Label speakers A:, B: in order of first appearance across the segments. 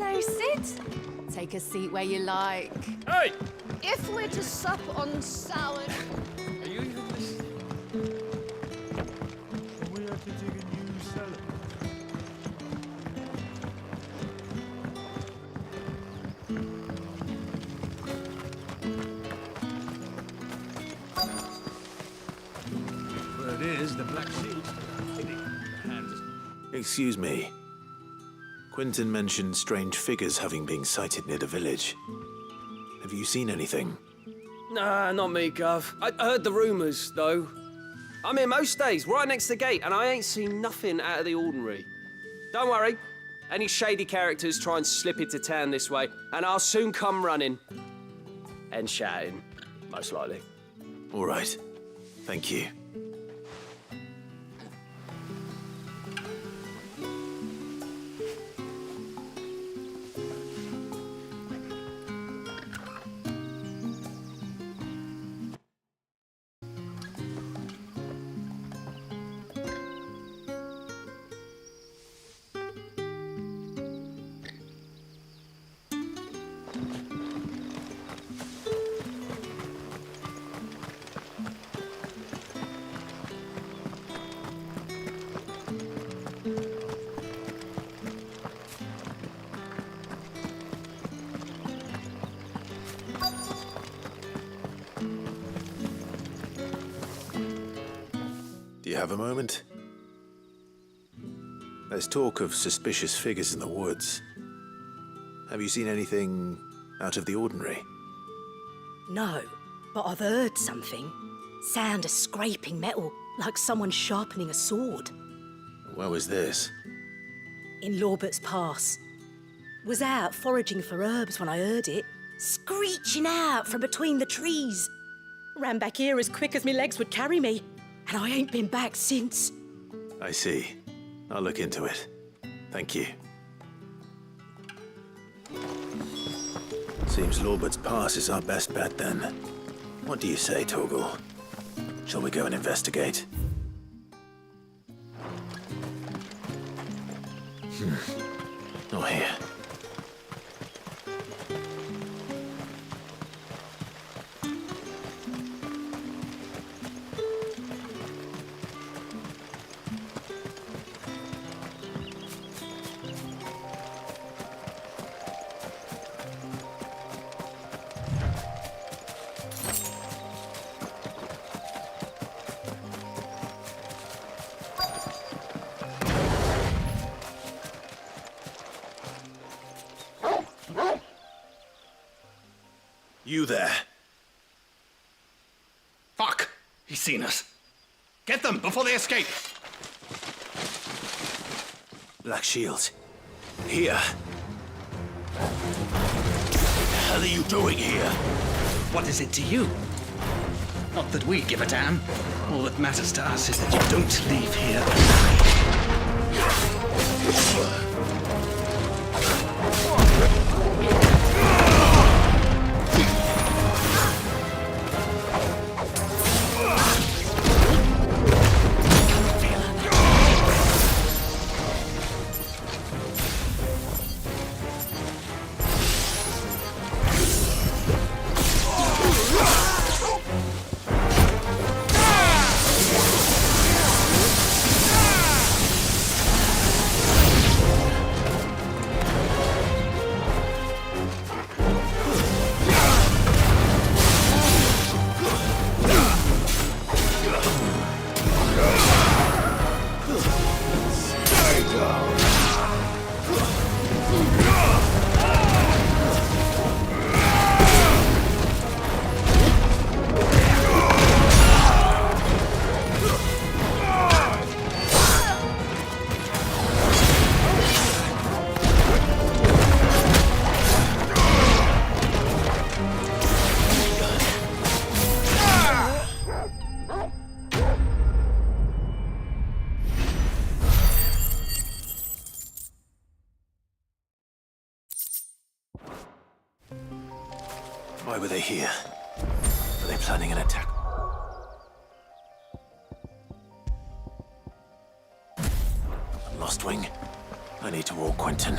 A: Hello, Sid. Take a seat where you like.
B: Hey!
A: If we're to sup on salad...
B: Are you even listening?
C: We have to dig a new cellar. Where it is, the Black Shield's hiding.
D: Excuse me. Quentin mentioned strange figures having been sighted near the village. Have you seen anything?
B: Nah, not me, Gov. I heard the rumours, though. I'm here most days, right next to the gate, and I ain't seen nothing out of the ordinary. Don't worry. Any shady characters try and slip into town this way, and I'll soon come running. And shouting, most likely.
D: All right. Thank you. Do you have a moment? There's talk of suspicious figures in the woods. Have you seen anything out of the ordinary?
E: No, but I've heard something. Sound of scraping metal, like someone sharpening a sword.
D: Where was this?
E: In Lorbert's Pass. Was out foraging for herbs when I heard it, screeching out from between the trees. Ran back here as quick as my legs would carry me, and I ain't been back since.
D: I see. I'll look into it. Thank you. Seems Lorbert's Pass is our best bet then. What do you say, Torgal? Shall we go and investigate? Oh, here. You there.
F: Fuck! He's seen us. Get them before they escape!
D: Black Shield. Here. What the hell are you doing here?
F: What is it to you? Not that we give a damn. All that matters to us is that you don't leave here alive.
D: Why were they here? Are they planning an attack? Lost Wing. I need to warn Quentin.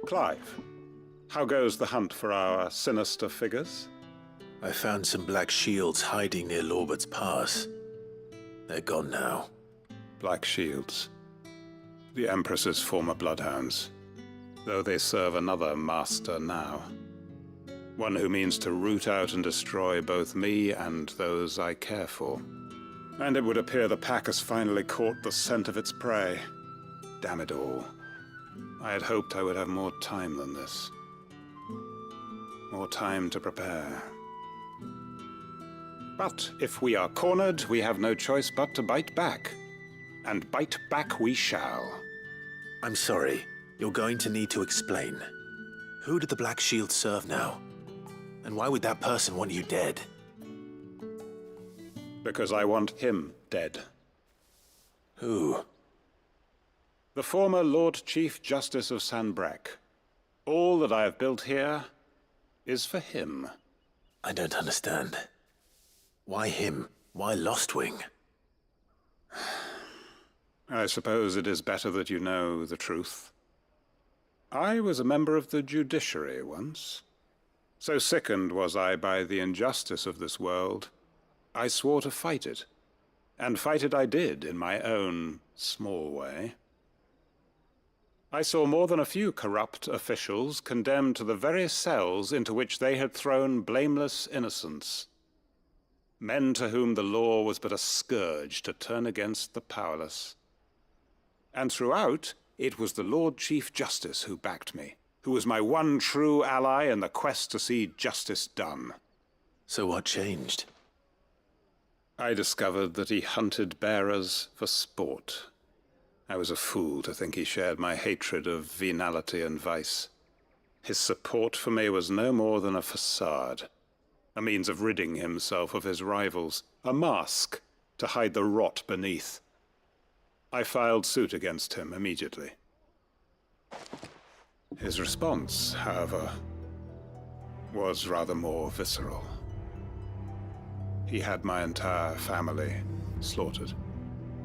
G: Clive, how goes the hunt for our sinister figures?
D: I found some black shields hiding near Lorbert's Pass. They're gone now.
G: Black Shields. The Empress's former bloodhounds, though they serve another master now. One who means to root out and destroy both me and those I care for. And it would appear the pack has finally caught the scent of its prey. Damn it all. I had hoped I would have more time than this. More time to prepare. But if we are cornered, we have no choice but to bite back. And bite back we shall.
D: I'm sorry. You're going to need to explain. Who did the Black Shield serve now? And why would that person want you dead?
G: Because I want him dead.
D: Who?
G: The former Lord Chief Justice of Sanbreque. All that I have built here is for him.
D: I don't understand. Why him? Why Lostwing?
G: I suppose it is better that you know the truth. I was a member of the judiciary once. So sickened was I by the injustice of this world, I swore to fight it. And fight it I did, in my own small way. I saw more than a few corrupt officials condemned to the very cells into which they had thrown blameless innocents. Men to whom the law was but a scourge to turn against the powerless. And throughout, it was the Lord Chief Justice who backed me, who was my one true ally in the quest to see justice done.
D: So what changed?
G: I discovered that he hunted bearers for sport. I was a fool to think he shared my hatred of venality and vice. His support for me was no more than a facade, a means of ridding himself of his rivals, a mask to hide the rot beneath. I filed suit against him immediately. His response, however, was rather more visceral. He had my entire family slaughtered,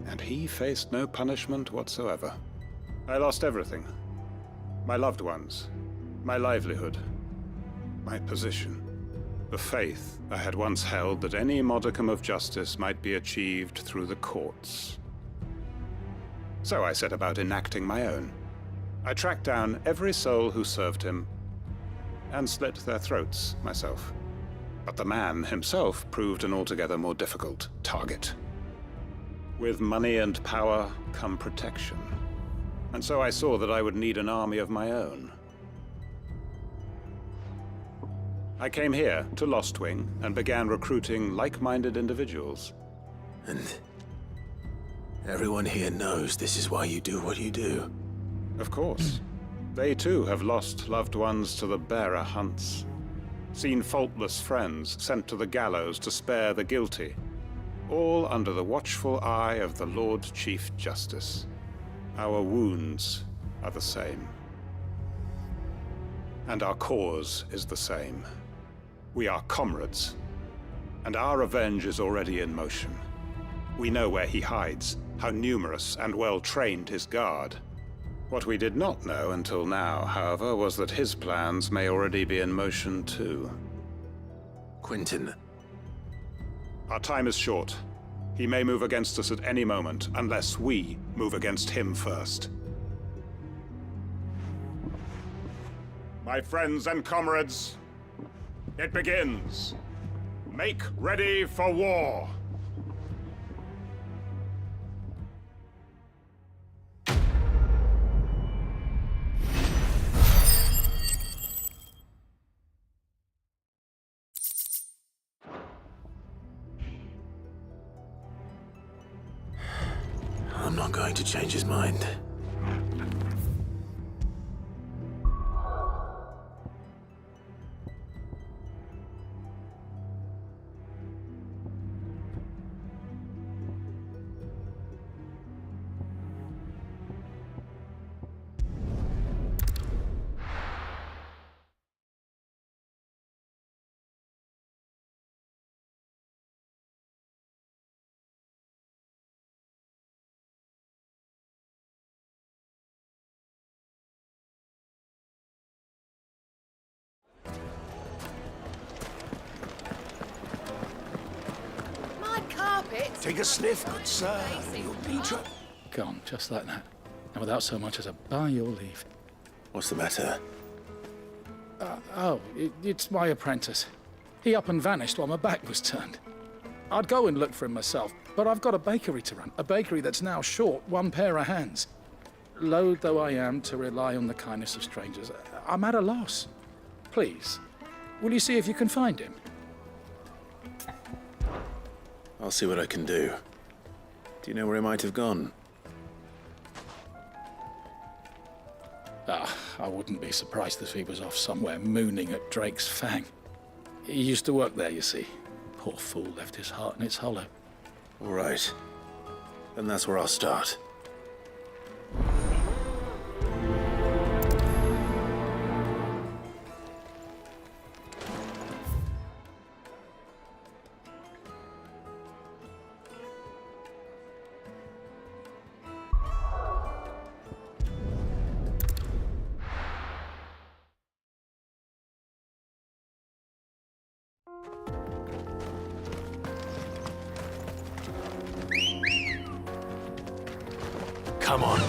G: and he faced no punishment whatsoever. I lost everything. My loved ones, my livelihood, my position, the faith I had once held that any modicum of justice might be achieved through the courts. So I set about enacting my own. I tracked down every soul who served him, and slit their throats myself. But the man himself proved an altogether more difficult target. With money and power come protection. And so I saw that I would need an army of my own. I came here to Lostwing and began recruiting like-minded individuals.
D: And everyone here knows this is why you do what you do.
G: Of course. They too have lost loved ones to the bearer hunts. Seen faultless friends sent to the gallows to spare the guilty. All under the watchful eye of the Lord Chief Justice. Our wounds are the same. And our cause is the same. We are comrades. And our revenge is already in motion. We know where he hides, how numerous and well-trained his guard. What we did not know until now, however, was that his plans may already be in motion too.
D: Quentin.
G: Our time is short. He may move against us at any moment, unless we move against him first. My friends and comrades, it begins. Make ready for war.
D: I'm not going to change his mind. Take a sniff, good sir. You'll be
F: Gone, just like that. And without so much as a by your leave.
D: What's the matter?
F: It's my apprentice. He up and vanished while my back was turned. I'd go and look for him myself, but I've got a bakery to run. A bakery that's now short one pair of hands. Loath though I am to rely on the kindness of strangers, I'm at a loss. Please, will you see if you can find him?
D: I'll see what I can do. Do you know where he might have gone?
F: I wouldn't be surprised if he was off somewhere mooning at Drake's Fang. He used to work there, you see. Poor fool left his heart in its hollow.
D: All right. Then that's where I'll start. Come on.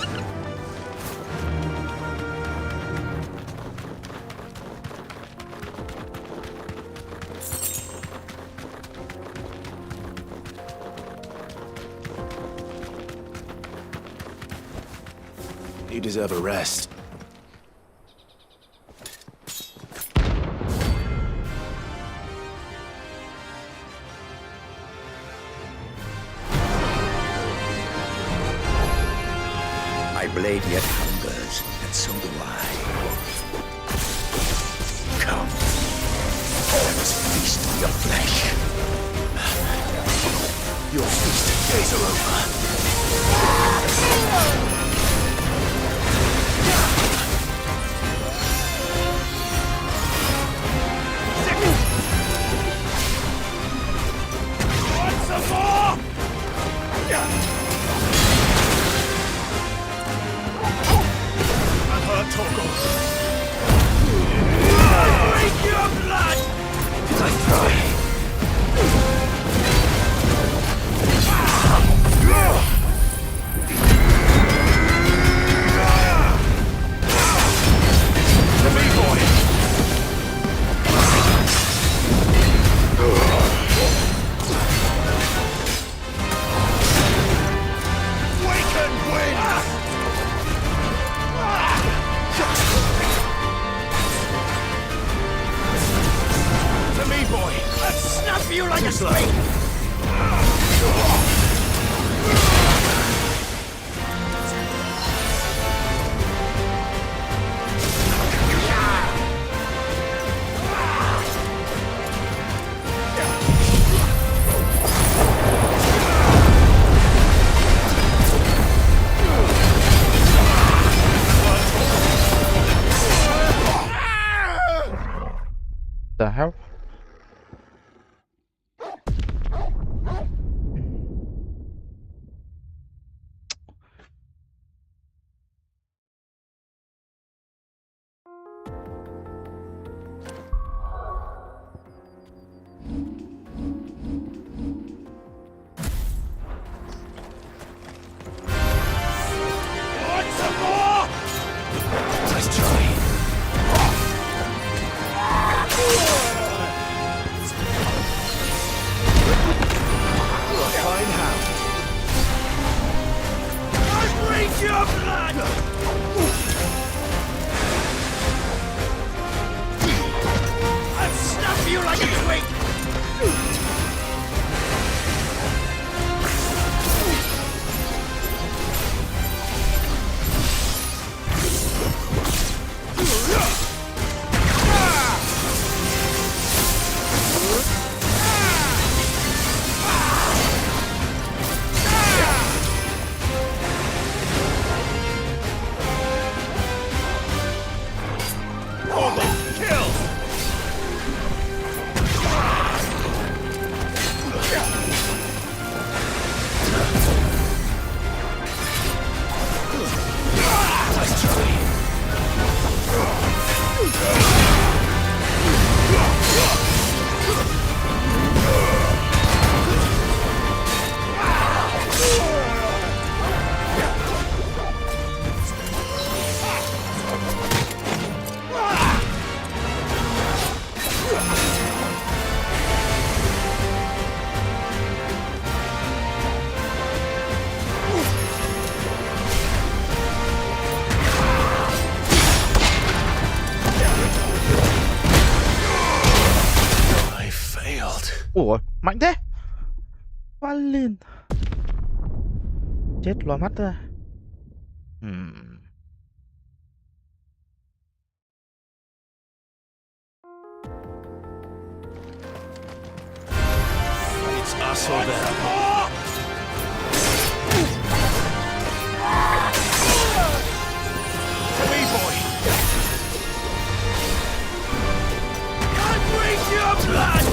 D: You deserve a rest.
H: My blade yet hungers, and so do I. Come, let us feast on your flesh.
D: Your feasting days are over.
C: Want some more? I've heard Torgo. Drink your blood!
D: Did I try?
C: The B-boy! Wake and win! To me, boy! I'll snap you like a snake!
I: The hell?
C: Want some more?
D: Nice try. You're a fine hound.
C: I drink your blood! I'll snap you like a twig! Almost killed!
D: Nice try.
I: Ủa, mạnh thế. Quá lên. Chết lóa mắt ra.
C: It's us or them. To me, boy. I breathe your blood.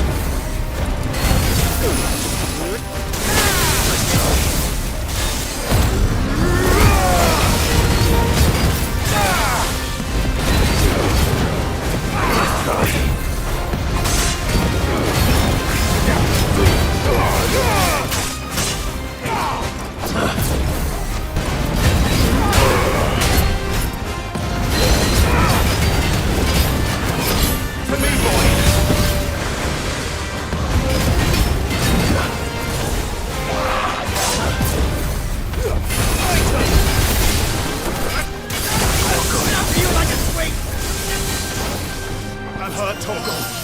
C: I'm hurt, Torgal.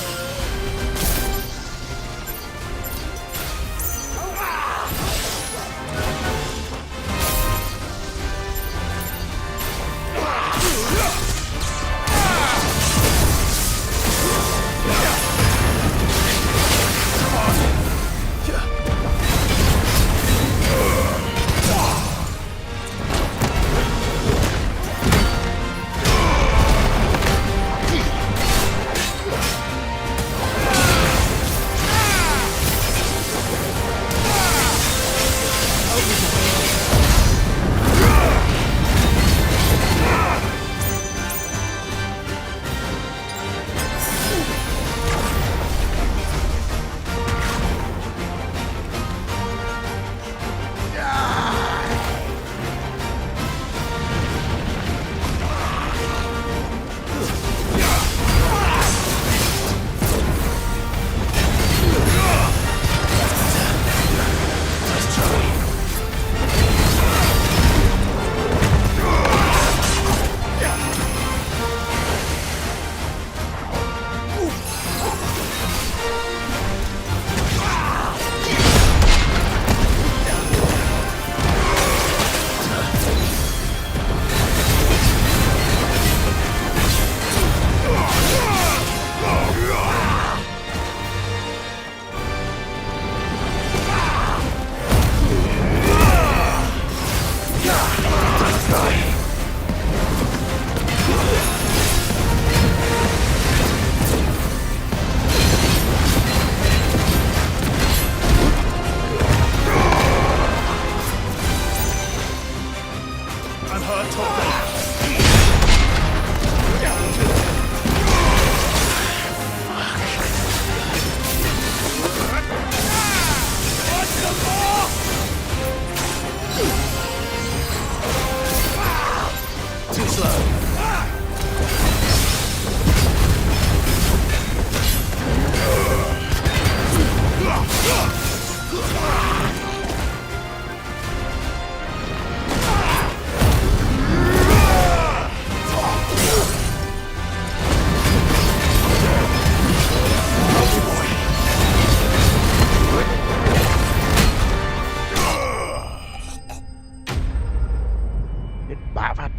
I: Bạ phạt.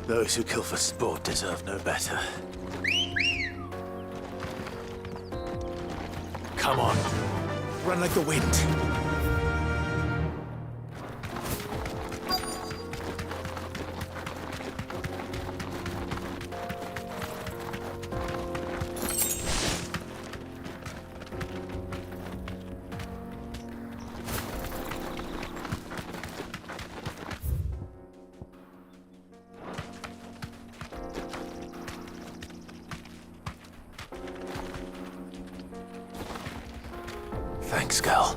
D: Those who kill for sport deserve no better. Come on. Run like the wind. Thanks, girl.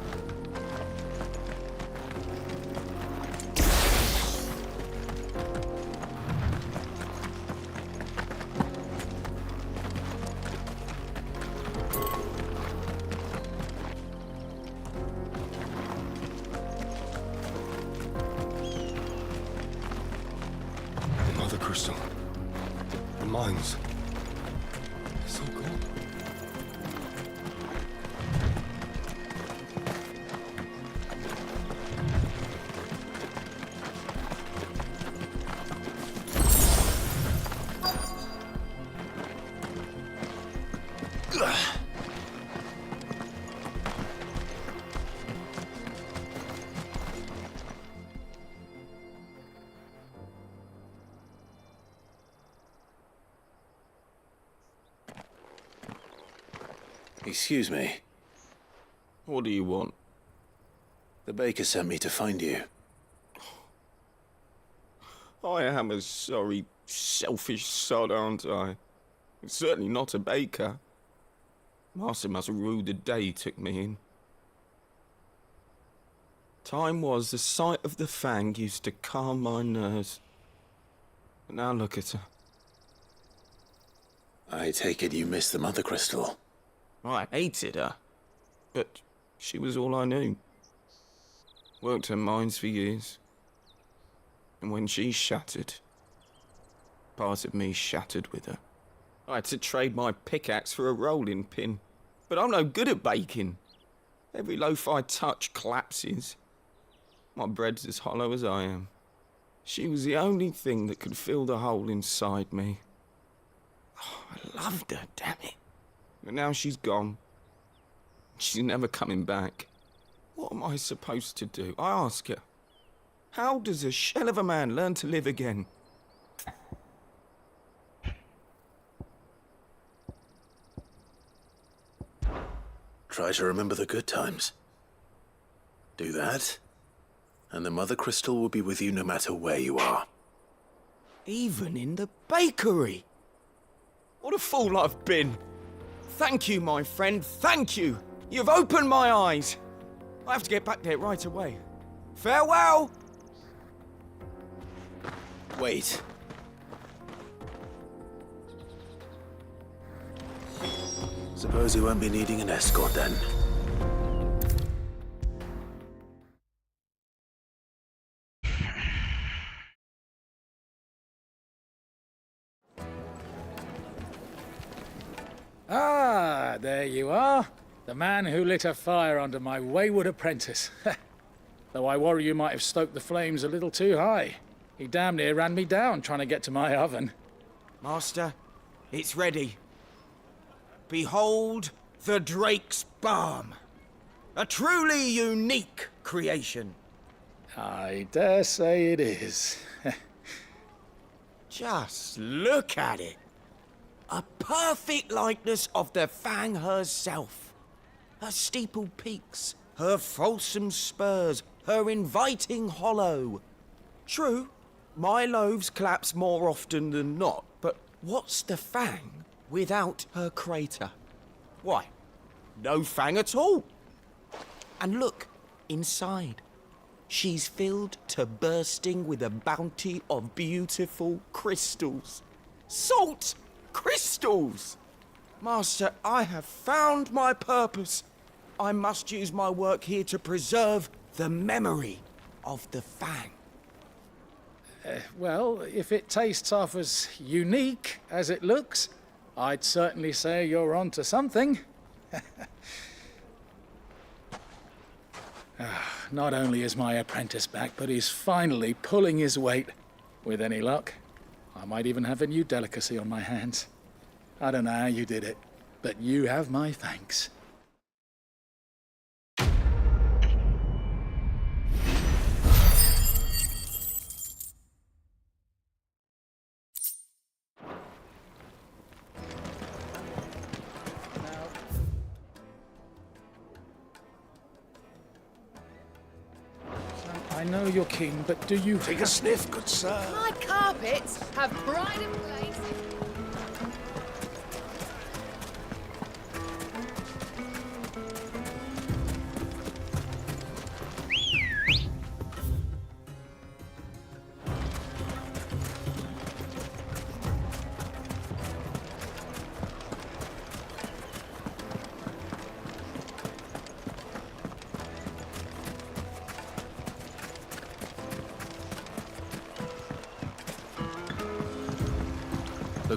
C: bones. It's all gone.
D: Excuse me.
J: What do you want?
D: The baker sent me to find you.
J: I am a sorry, selfish sod, aren't I? I'm certainly not a baker. Master must have ruled the day he took me in. Time was the sight of the fang used to calm my nerves. But now look at her.
D: I take it you missed the mother crystal.
J: I hated her, but she was all I knew. Worked her mines for years. And when she shattered, part of me shattered with her. I had to trade my pickaxe for a rolling pin. But I'm no good at baking. Every loaf I touch collapses. My bread's as hollow as I am. She was the only thing that could fill the hole inside me. Oh, I loved her, damn it. But now she's gone. She's never coming back. What am I supposed to do? I ask her. How does a shell of a man learn to live again?
D: Try to remember the good times. Do that, and the mother crystal will be with you no matter where you are.
J: Even in the bakery. What a fool I've been. Thank you, my friend, thank you. You've opened my eyes. I have to get back there right away. Farewell!
D: Wait. Suppose you won't be needing an escort then.
F: Ah, there you are. The man who lit a fire under my wayward apprentice. Though I worry you might have stoked the flames a little too high. He damn near ran me down trying to get to my oven.
J: Master, it's ready. Behold the Drake's Balm. A truly unique creation.
F: I dare say it is.
J: Just look at it. A perfect likeness of the Fang herself. Her steepled peaks, her fulsome spurs, her inviting hollow. True, my loaves collapse more often than not, but what's the Fang without her crater? Why, no Fang at all. And look, inside. She's filled to bursting with a bounty of beautiful crystals. Salt crystals! Master, I have found my purpose. I must use my work here to preserve the memory of the Fang.
F: Well, if it tastes half as unique as it looks, I'd certainly say you're onto something. Not only is my apprentice back, but he's finally pulling his weight. With any luck, I might even have a new delicacy on my hands. I don't know how you did it, but you have my thanks. I know you're keen, but do you...
C: Take a sniff, good sir.
A: My carpets have pride and place.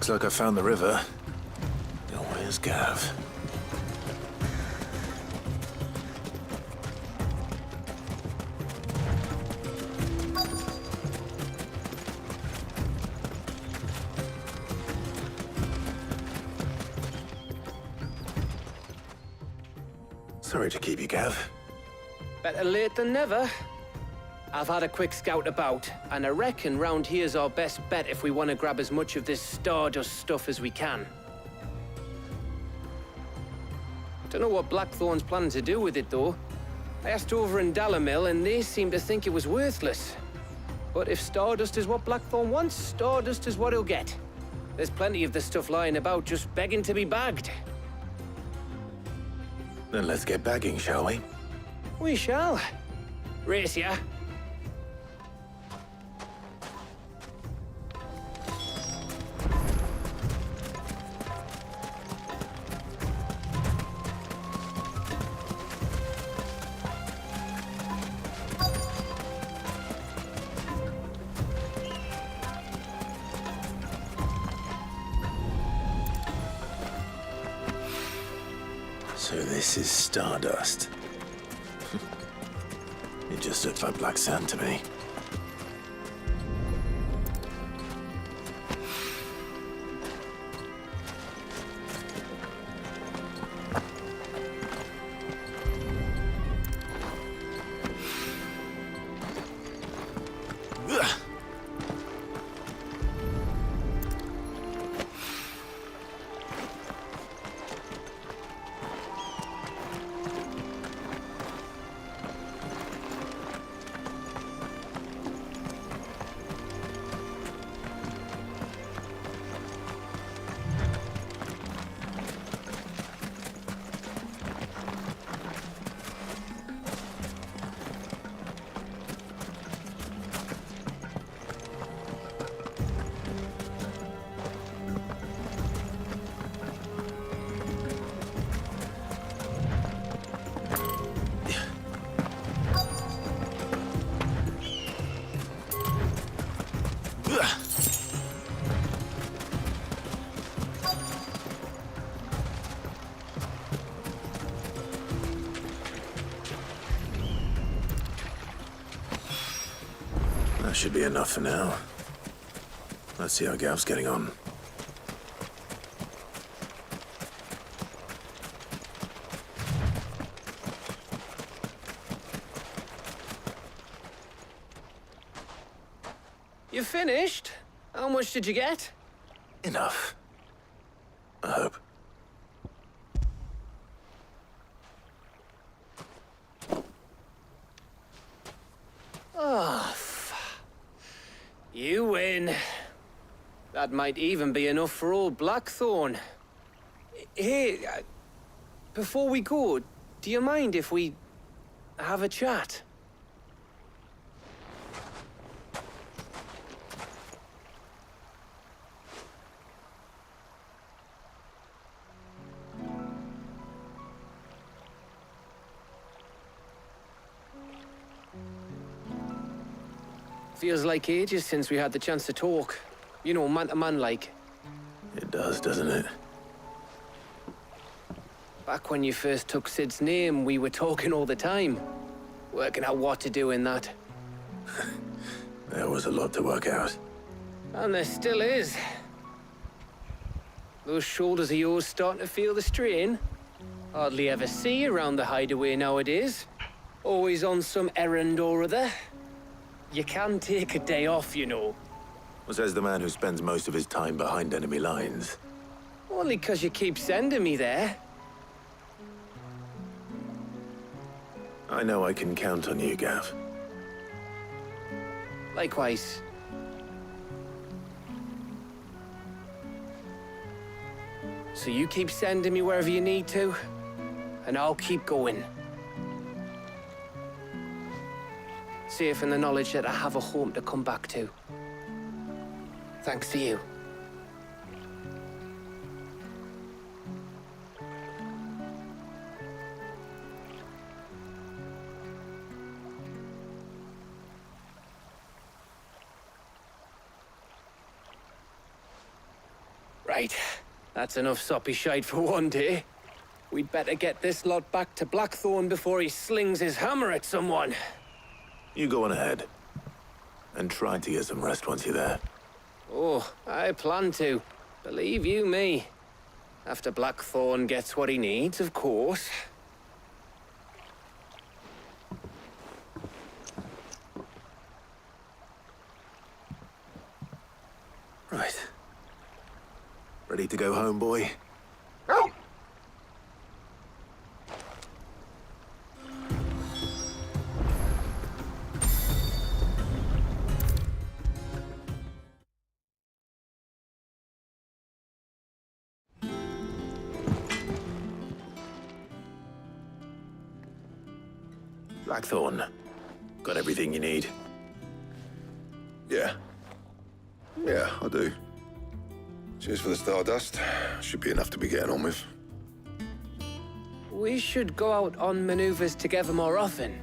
D: Looks like I found the river. Now where's Gav? Sorry to keep you, Gav.
B: Better late than never. I've had a quick scout about, and I reckon round here's our best bet if we want to grab as much of this Stardust stuff as we can. Don't know what Blackthorn's planning to do with it, though. I asked over in Dalamil, and they seem to think it was worthless. But if Stardust is what Blackthorn wants, Stardust is what he'll get. There's plenty of the stuff lying about, just begging to be bagged.
D: Then let's get bagging, shall we?
B: We shall. Race ya.
D: So this is Stardust. It just looked like black sand to me. That should be enough for now. Let's see how Gav's getting on.
B: You finished? How much did you get?
D: Enough. I hope.
B: Oh, you win. That might even be enough for old Blackthorn. Hey, before we go, do you mind if we have a chat? Feels like ages since we had the chance to talk. You know, man to man like.
D: It does, doesn't it?
B: Back when you first took Sid's name, we were talking all the time. Working out what to do in that.
D: There was a lot to work out.
B: And there still is. Those shoulders of yours starting to feel the strain. Hardly ever see you around the hideaway nowadays. Always on some errand or other. You can take a day off, you know.
D: Well, says the man who spends most of his time behind enemy lines.
B: Only 'cause you keep sending me there.
D: I know I can count on you, Gav.
B: Likewise. So you keep sending me wherever you need to, and I'll keep going. Safe in the knowledge that I have a home to come back to. Thanks to you.
K: Right. That's enough soppy shite for one day. We'd better get this lot back to Blackthorn before he slings his hammer at someone.
D: You go on ahead. And try to get some rest once you're there.
K: Oh, I plan to. Believe you me. After Blackthorn gets what he needs, of course.
D: Right. Ready to go home, boy? Blackthorn. Got everything you need?
L: Yeah. Yeah, I do. Cheers for the stardust. Should be enough to be getting on with.
K: We should go out on maneuvers together more often.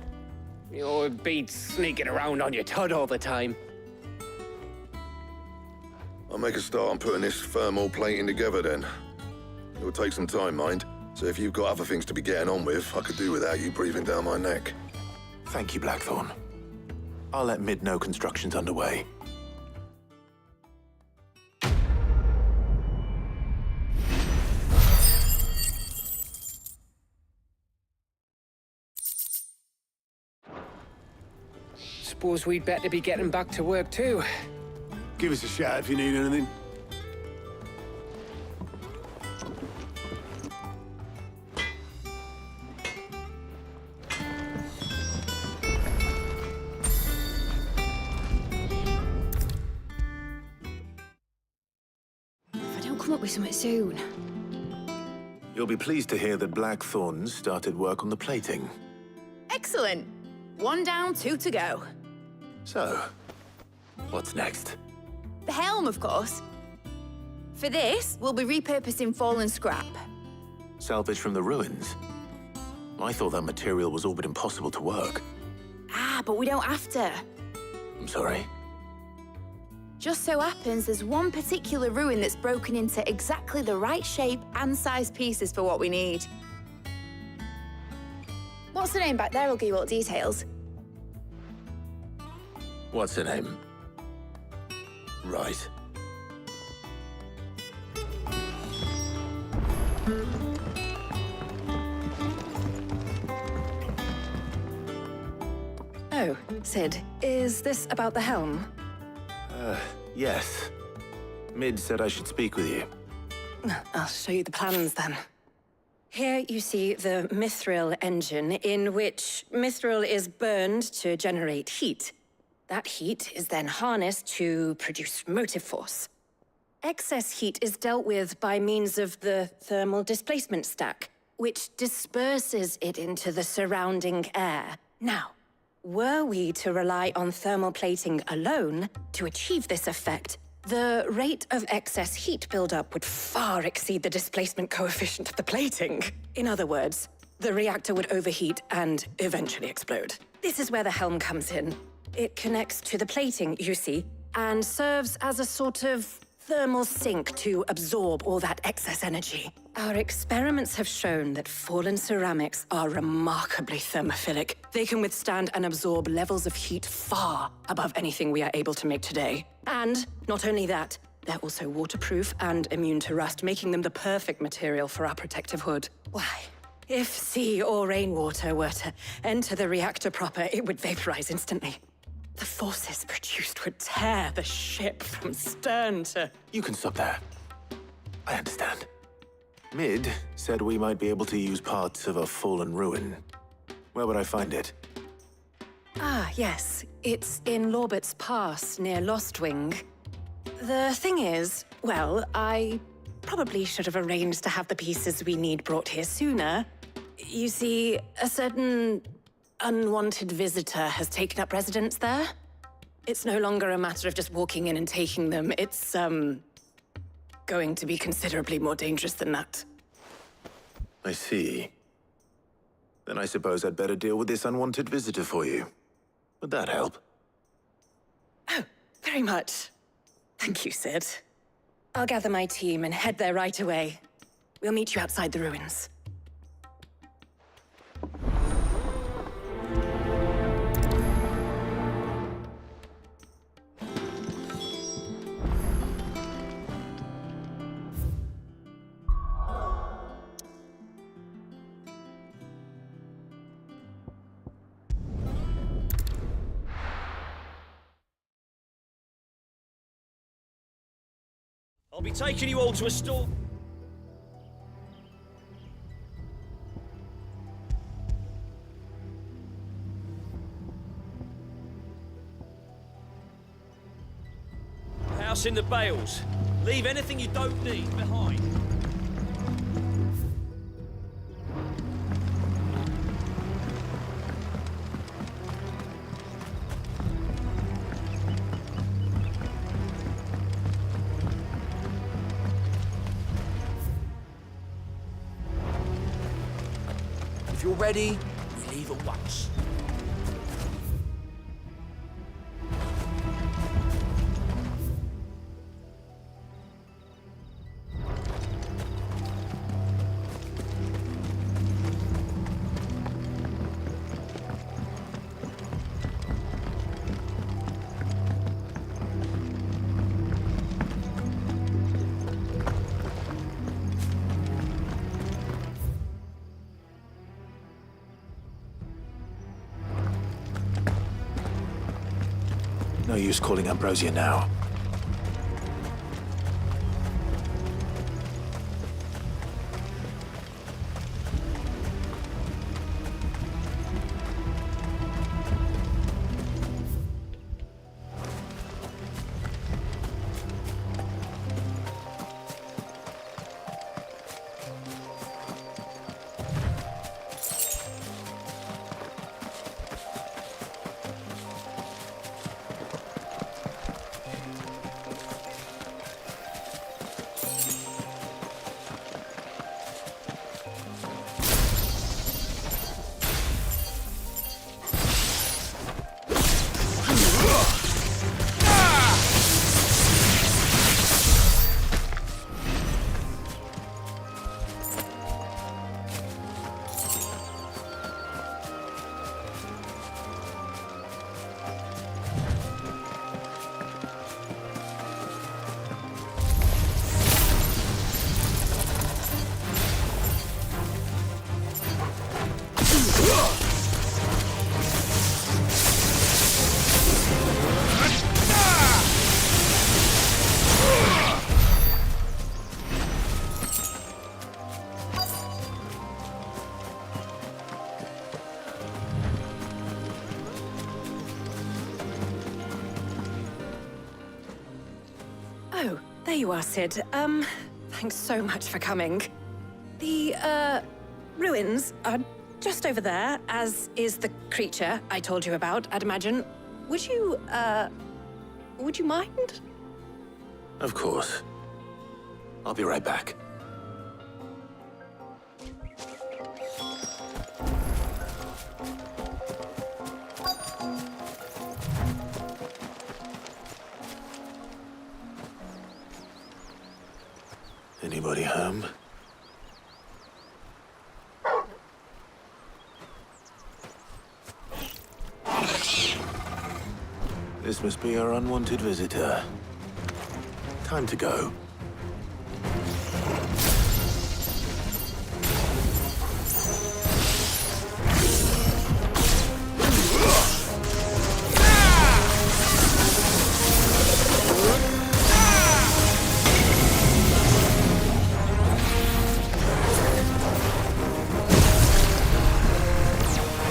K: You'll be sneaking around on your tud all the time.
L: I'll make a start on putting this thermal plating together then. It will take some time, mind. So if you've got other things to be getting on with, I could do without you breathing down my neck.
D: Thank you, Blackthorn. I'll let Mid know construction's underway.
K: Suppose we'd better be getting back to work too.
C: Give us a shout if you need anything.
M: If I don't come up with something soon.
D: You'll be pleased to hear that Blackthorn started work on the plating.
M: Excellent. 1 down, 2 to go.
D: So, what's next?
M: The helm, of course. For this, we'll be repurposing fallen scrap.
D: Salvage from the ruins? I thought that material was all but impossible to work.
M: Ah, but we don't have to.
D: I'm sorry.
M: Just so happens there's one particular ruin that's broken into exactly the right shape and size pieces for what we need. What's the name back there? I'll give you all the details.
D: What's her name? Right.
E: Oh, Sid, is this about the helm?
D: Yes. Mid said I should speak with you.
E: I'll show you the plans then. Here you see the mithril engine, in which mithril is burned to generate heat. That heat is then harnessed to produce motive force. Excess heat is dealt with by means of the thermal displacement stack, which disperses it into the surrounding air. Now, were we to rely on thermal plating alone to achieve this effect, the rate of excess heat buildup would far exceed the displacement coefficient of the plating. In other words, the reactor would overheat and eventually explode. This is where the helm comes in. It connects to the plating, you see, and serves as a sort of thermal sink to absorb all that excess energy. Our experiments have shown that fallen ceramics are remarkably thermophilic. They can withstand and absorb levels of heat far above anything we are able to make today. And not only that, they're also waterproof and immune to rust, making them the perfect material for our protective hood. Why? If sea or rainwater were to enter the reactor proper, it would vaporize instantly. The forces produced would tear the ship from stern to...
D: You can stop there. I understand. Mid said we might be able to use parts of a fallen ruin. Where would I find it?
E: Ah, yes. It's in Lorbert's Pass, near Lostwing. The thing is, well, I probably should have arranged to have the pieces we need brought here sooner. You see, a certain unwanted visitor has taken up residence there. It's no longer a matter of just walking in and taking them. It's, going to be considerably more dangerous than that.
D: I see. Then I suppose I'd better deal with this unwanted visitor for you. Would that help?
E: Oh, very much. Thank you, Sid. I'll gather my team and head there right away. We'll meet you outside the ruins.
C: I'll be taking you all to a store. House in the bales. Leave anything you don't need behind.
J: If you're ready, we leave at once.
D: No use calling Ambrosia now.
E: Oh, there you are, Sid. Thanks so much for coming. The, ruins are just over there, as is the creature I told you about, I'd imagine. Would you mind?
D: Of course. I'll be right back. Anybody home? This must be our unwanted visitor. Time to go.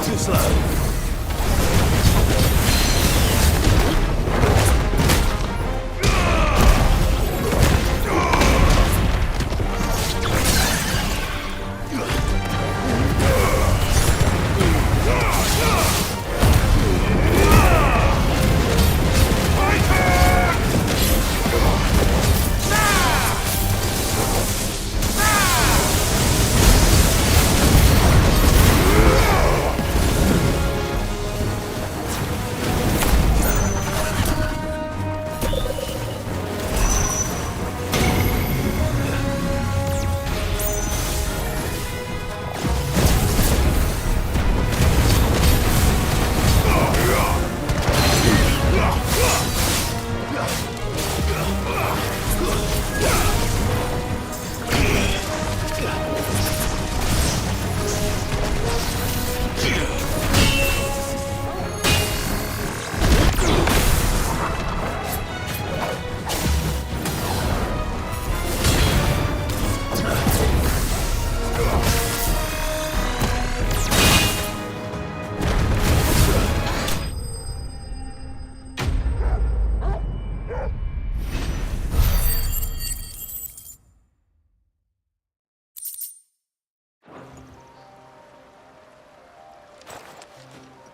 D: Too slow.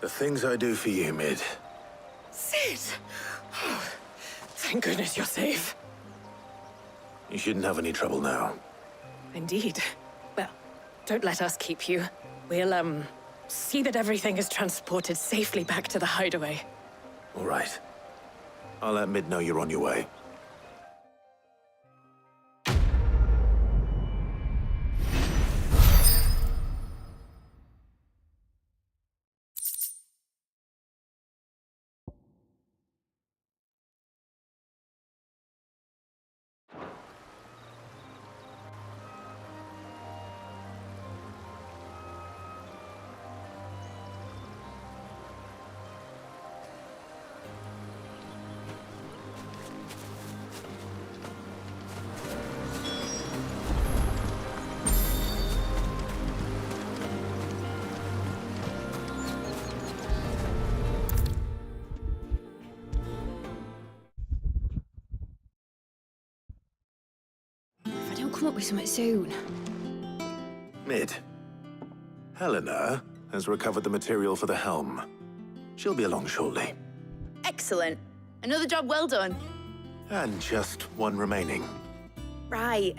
D: The things I do for you, Mid.
E: Sid! Oh, thank goodness you're safe.
D: You shouldn't have any trouble now.
E: Indeed. Well, don't let us keep you. We'll, see that everything is transported safely back to the hideaway.
D: All right. I'll let Mid know you're on your way.
M: If I don't come up with something soon.
D: Mid. Helena has recovered the material for the helm. She'll be along shortly.
M: Excellent. Another job well done.
D: And just one remaining.
M: Right.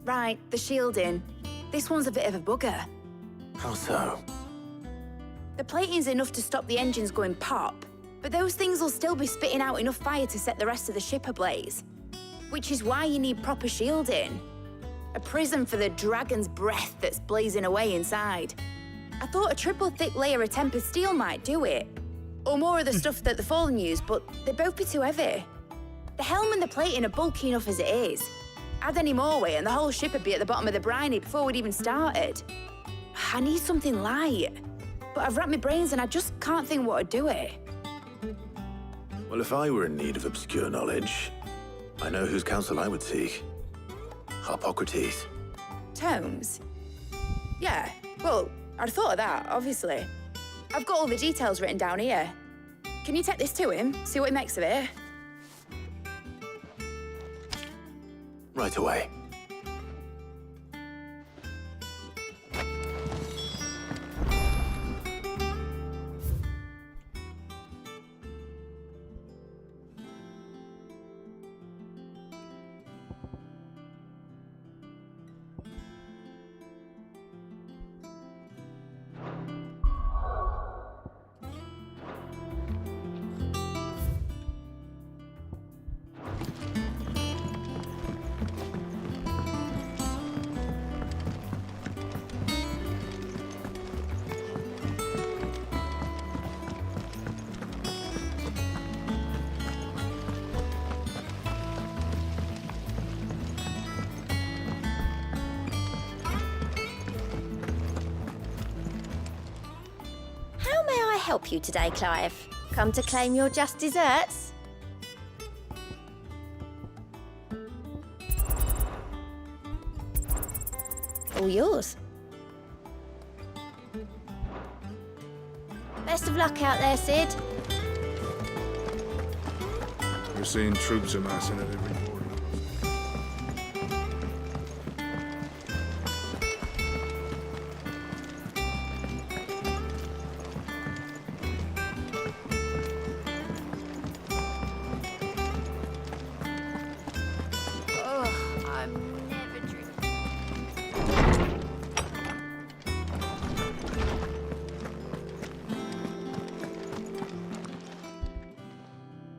M: Right, the shielding. This one's a bit of a bugger.
D: How so?
M: The plating's enough to stop the engines going pop, but those things will still be spitting out enough fire to set the rest of the ship ablaze. Which is why you need proper shielding. A prism for the dragon's breath that's blazing away inside. I thought a triple thick layer of tempered steel might do it. Or more of the stuff that the Fallen use, but they'd both be too heavy. The helm and the plating are bulky enough as it is. Add any more weight and the whole ship would be at the bottom of the briny before we'd even started. I need something light. But I've racked my brains and I just can't think what would do it.
D: Well, if I were in need of obscure knowledge, I know whose counsel I would seek. Harpocrates.
M: Tomes? Yeah, well, I'd thought of that, obviously. I've got all the details written down here. Can you take this to him, see what he makes of it?
D: Right away.
N: Help you today, Clive? Come to claim your just desserts? All yours. Best of luck out there, Sid.
O: We're seeing troops amassing at every corner.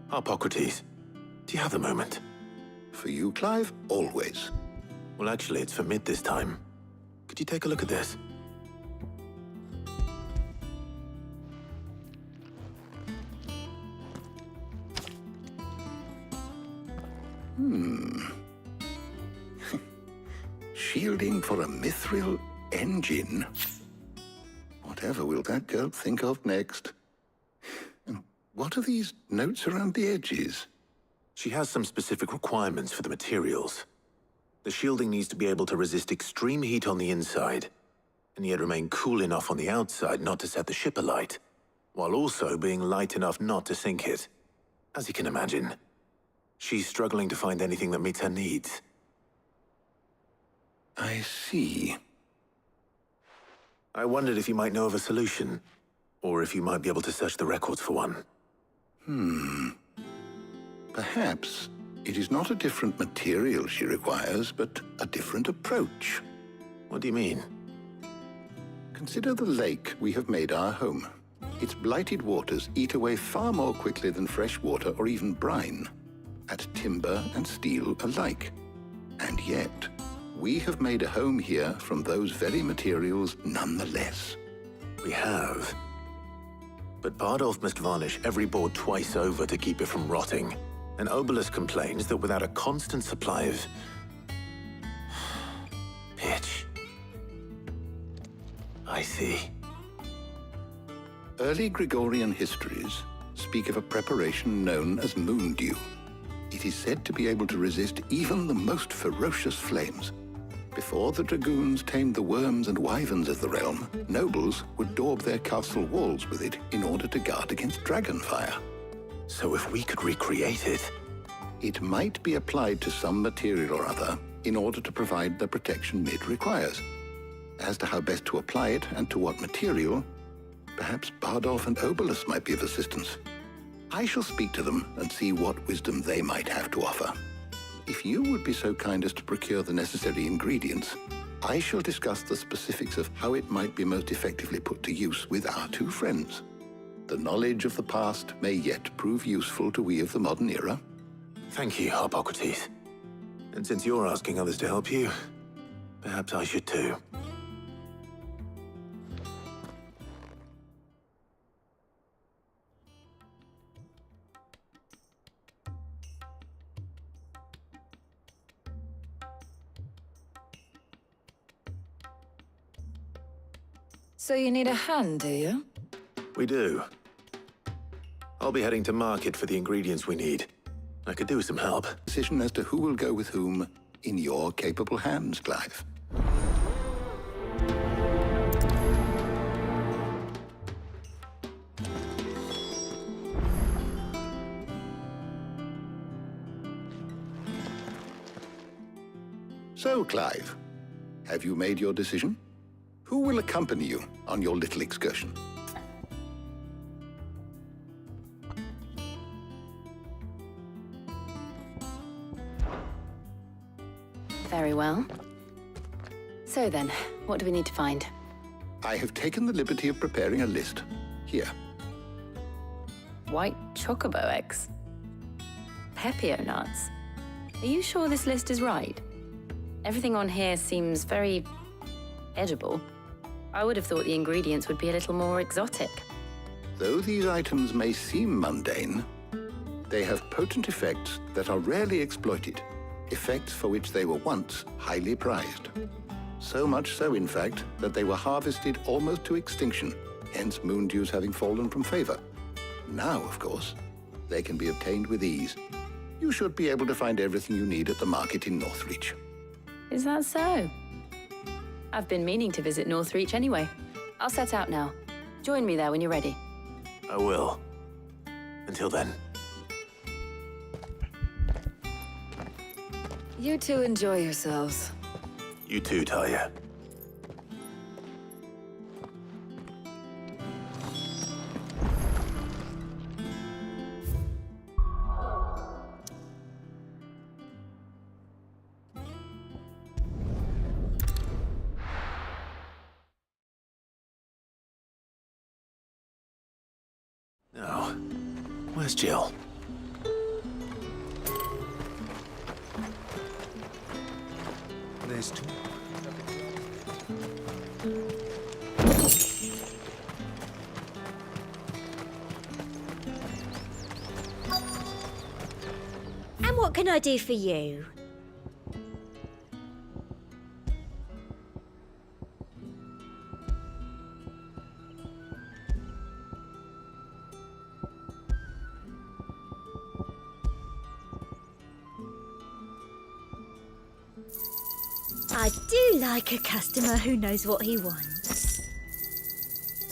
D: Harpocrates, do you have a moment?
L: For you, Clive? Always.
D: Well, actually, it's for Mid this time. Could you take a look at this?
L: Shielding for a mithril engine. Whatever will that girl think of next? And what are these notes around the edges?
D: She has some specific requirements for the materials. The shielding needs to be able to resist extreme heat on the inside, and yet remain cool enough on the outside not to set the ship alight, while also being light enough not to sink it. As you can imagine, she's struggling to find anything that meets her needs.
L: I see.
D: I wondered if you might know of a solution, or if you might be able to search the records for one.
L: Perhaps it is not a different material she requires, but a different approach.
D: What do you mean?
L: Consider the lake we have made our home. Its blighted waters eat away far more quickly than fresh water or even brine, at timber and steel alike. And yet, we have made a home here from those very materials nonetheless.
D: We have. But Bardolph must varnish every board twice over to keep it from rotting. And Obelus complains that without a constant supply of pitch. I see.
L: Early Gregorian histories speak of a preparation known as moon dew. It is said to be able to resist even the most ferocious flames. Before the dragoons tamed the worms and wyverns of the realm, nobles would daub their castle walls with it in order to guard against dragon fire.
D: So if we could recreate it...
L: It might be applied to some material or other in order to provide the protection Mid requires. As to how best to apply it and to what material, perhaps Bardolph and Obelus might be of assistance. I shall speak to them and see what wisdom they might have to offer. If you would be so kind as to procure the necessary ingredients, I shall discuss the specifics of how it might be most effectively put to use with our two friends. The knowledge of the past may yet prove useful to we of the modern era.
D: Thank you, Hippocrates. And since you're asking others to help you, perhaps I should too.
P: So you need a hand, do you?
D: We do. I'll be heading to market for the ingredients we need. I could do with some help.
L: Decision as to who will go with whom in your capable hands, Clive. So, Clive, have you made your decision? Who will accompany you on your little excursion?
P: Very well. So then, what do we need to find?
L: I have taken the liberty of preparing a list. Here.
P: White chocobo eggs. Pepio nuts. Are you sure this list is right? Everything on here seems very edible. I would have thought the ingredients would be a little more exotic.
L: Though these items may seem mundane, they have potent effects that are rarely exploited, effects for which they were once highly prized. So much so, in fact, that they were harvested almost to extinction, hence moon dews having fallen from favor. Now, of course, they can be obtained with ease. You should be able to find everything you need at the market in Northreach.
P: Is that so? I've been meaning to visit Northreach anyway. I'll set out now. Join me there when you're ready.
D: I will. Until then.
P: You two enjoy yourselves.
D: You too, Talia. Now, where's Jill?
C: There's two.
N: And what can I do for you? I do like a customer who knows what he wants.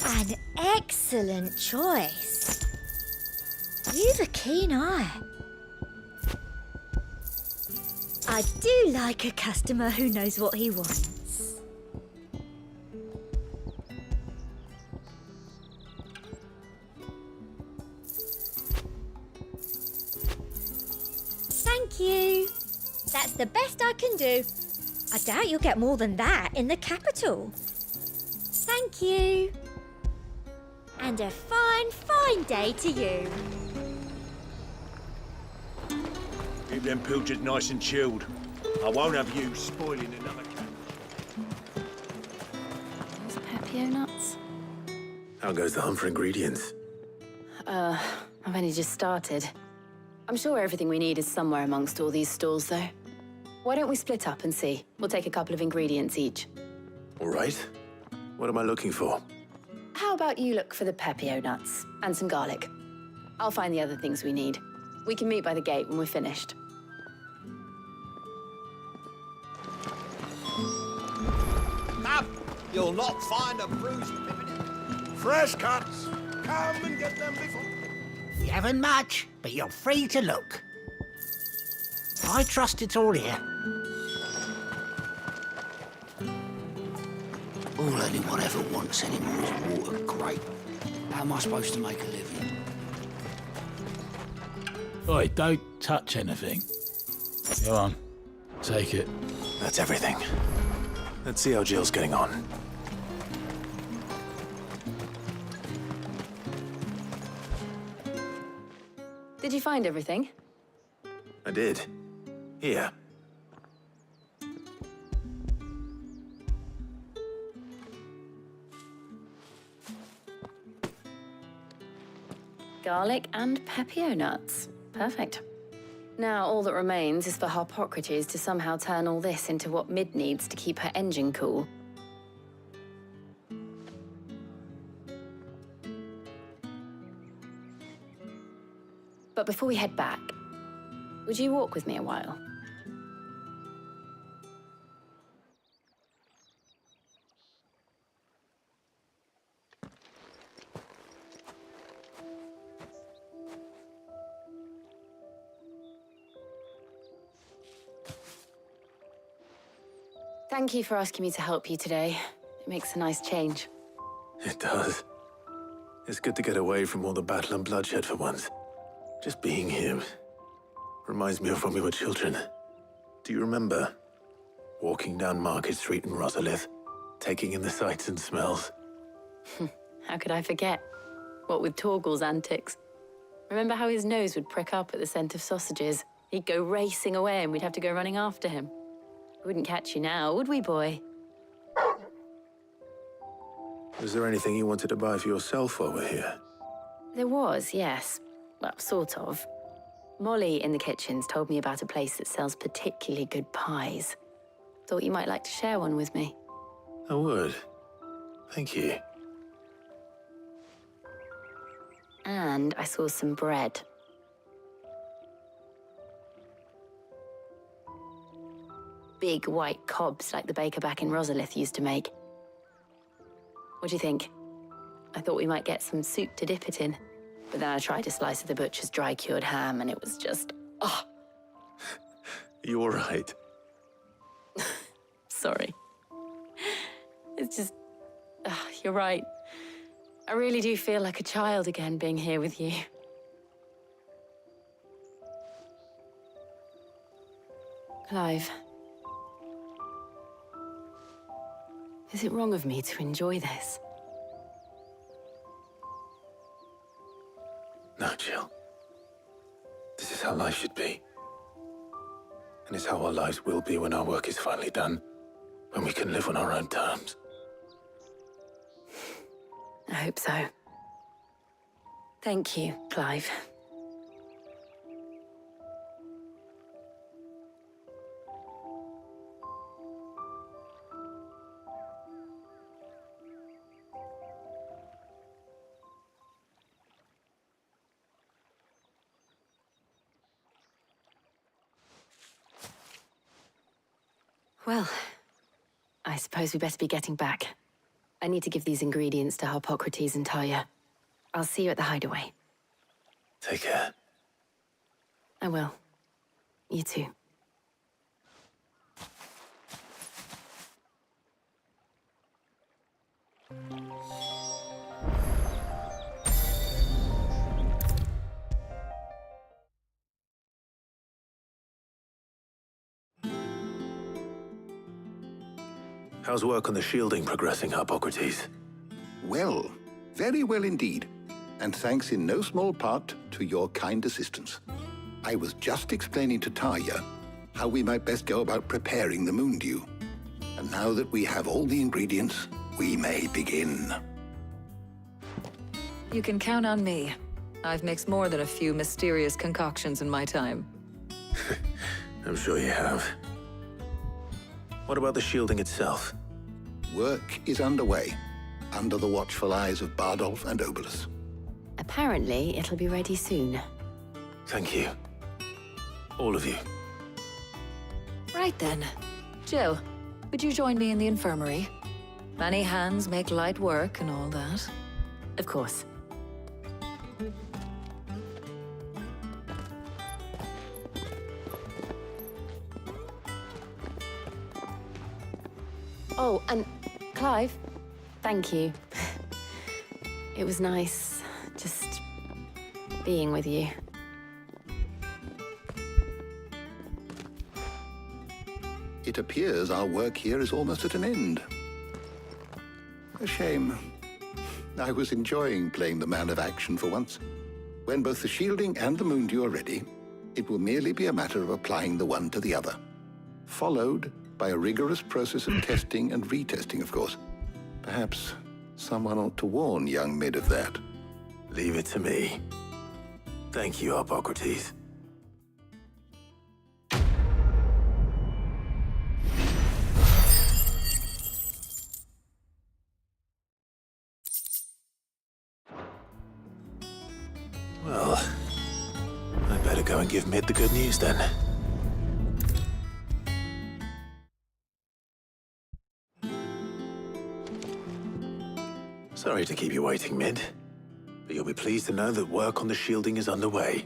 N: An excellent choice. You've a keen eye. I do like a customer who knows what he wants. Thank you. That's the best I can do. I doubt you'll get more than that in the capital. Thank you. And a fine, fine day to you.
C: Keep them pilchards nice and chilled. I won't have you spoiling another catch.
P: Those Pepio nuts?
D: How goes the hunt for ingredients?
P: I've only just started. I'm sure everything we need is somewhere amongst all these stalls, though. Why don't we split up and see? We'll take a couple of ingredients each.
D: All right. What am I looking for?
P: How about you look for the Pepio nuts and some garlic? I'll find the other things we need. We can meet by the gate when we're finished.
C: Up! You'll not find a bruised pippin. Fresh cuts! Come and get them before...
Q: You haven't much, but you're free to look. I trust it's all here.
H: All anyone ever wants anymore is water. Great. How am I supposed to make a living?
F: Oi, don't touch anything. Go on, take it.
D: That's everything. Let's see how Jill's getting on.
P: Did you find everything?
D: I did. Here.
P: Garlic and Pepio nuts. Perfect. Now, all that remains is for Harpocrates to somehow turn all this into what Mid needs to keep her engine cool. But before we head back, would you walk with me a while? Thank you for asking me to help you today. It makes a nice change.
D: It does. It's good to get away from all the battle and bloodshed for once. Just being here reminds me of when we were children. Do you remember? Walking down Market Street in Rosalith, taking in the sights and smells.
P: How could I forget? What with Torgal's antics. Remember how his nose would prick up at the scent of sausages? He'd go racing away and we'd have to go running after him. We wouldn't catch you now, would we, boy?
D: Was there anything you wanted to buy for yourself while we're here?
P: There was, yes. Well, sort of. Molly in the kitchens told me about a place that sells particularly good pies. Thought you might like to share one with me.
D: I would. Thank you.
P: And I saw some bread. Big white cobs like the baker back in Rosalith used to make. What do you think? I thought we might get some soup to dip it in. But then I tried a slice of the butcher's dry-cured ham and it was just, oh.
D: You all right?
P: Sorry. It's just, you're right. I really do feel like a child again being here with you. Clive. Is it wrong of me to enjoy this?
D: No, Jill. This is how life should be. And it's how our lives will be when our work is finally done. When we can live on our own terms.
P: I hope so. Thank you, Clive. Well, I suppose we best be getting back. I need to give these ingredients to Harpocrates and Talia. I'll see you at the hideaway.
D: Take care.
P: I will. You too.
D: How's work on the shielding progressing, Hippocrates?
L: Well, very well indeed. And thanks in no small part to your kind assistance. I was just explaining to Tarja how we might best go about preparing the moon dew. And now that we have all the ingredients, we may begin.
R: You can count on me. I've mixed more than a few mysterious concoctions in my time.
D: I'm sure you have. What about the shielding itself?
L: Work is underway, under the watchful eyes of Bardolph and Obolus.
P: Apparently, it'll be ready soon.
D: Thank you. All of you.
R: Right then. Jill, would you join me in the infirmary? Many hands make light work and all that.
P: Of course. Oh, and Clive, thank you. It was nice just being with you.
L: It appears our work here is almost at an end. A shame. I was enjoying playing the man of action for once. When both the shielding and the moon dew are ready, it will merely be a matter of applying the one to the other. Followed by a rigorous process of testing and retesting, of course. Perhaps someone ought to warn young Mid of that.
D: Leave it to me. Thank you, Hippocrates. Well, I better go and give Mid the good news then. Sorry to keep you waiting, Mid, but you'll be pleased to know that work on the shielding is underway.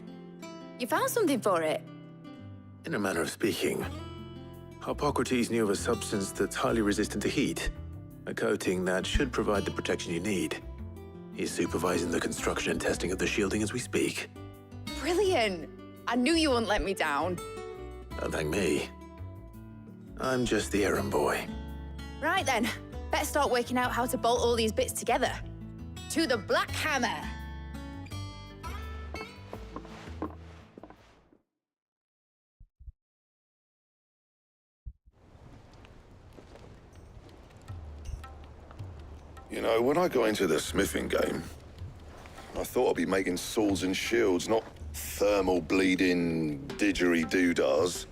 M: You found something for it?
D: In a manner of speaking, Hippocrates knew of a substance that's highly resistant to heat, a coating that should provide the protection you need. He's supervising the construction and testing of the shielding as we speak.
M: Brilliant! I knew you wouldn't let me down.
D: Don't thank me. I'm just the errand boy.
M: Right then, better start working out how to bolt all these bits together. To the Black Hammer!
O: You know, when I got into the smithing game, I thought I'd be making swords and shields, not thermal bleeding didgeridoo-dahs.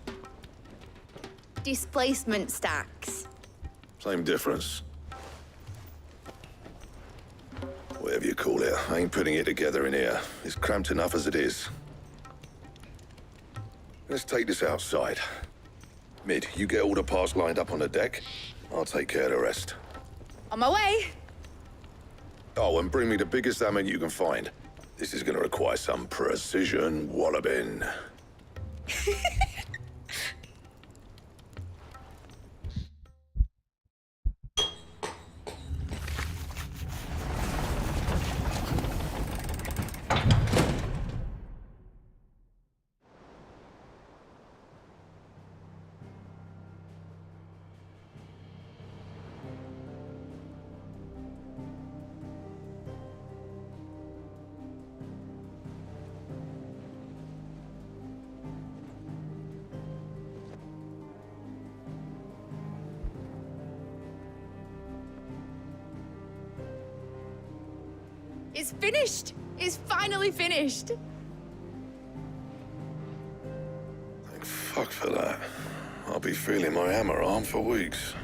M: Displacement stacks.
O: Same difference. Whatever you call it, I ain't putting it together in here. It's cramped enough as it is. Let's take this outside. Mid, you get all the parts lined up on the deck. I'll take care of the rest.
M: On my way!
O: Oh, and bring me the biggest hammer you can find. This is gonna require some precision walloping.
M: It's finished! It's finally finished!
O: Thank fuck for that. I'll be feeling my hammer arm for weeks.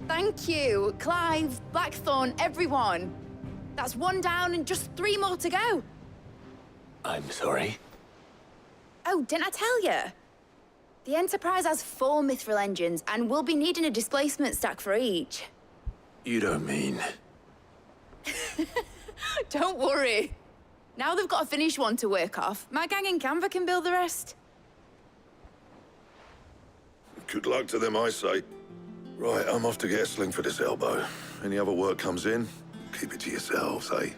M: Thank you, Clive, Blackthorn, everyone. That's one down and just 3 more to go.
D: I'm sorry.
M: Oh, didn't I tell you? The Enterprise has 4 mithril engines, and we'll be needing a displacement stack for each.
D: You don't mean...
M: Don't worry. Now they've got a finished one to work off, my gang in Canva can build the rest.
O: Good luck to them, I say. Right, I'm off to get a sling for this elbow. Any other work comes in, keep it to yourselves, eh?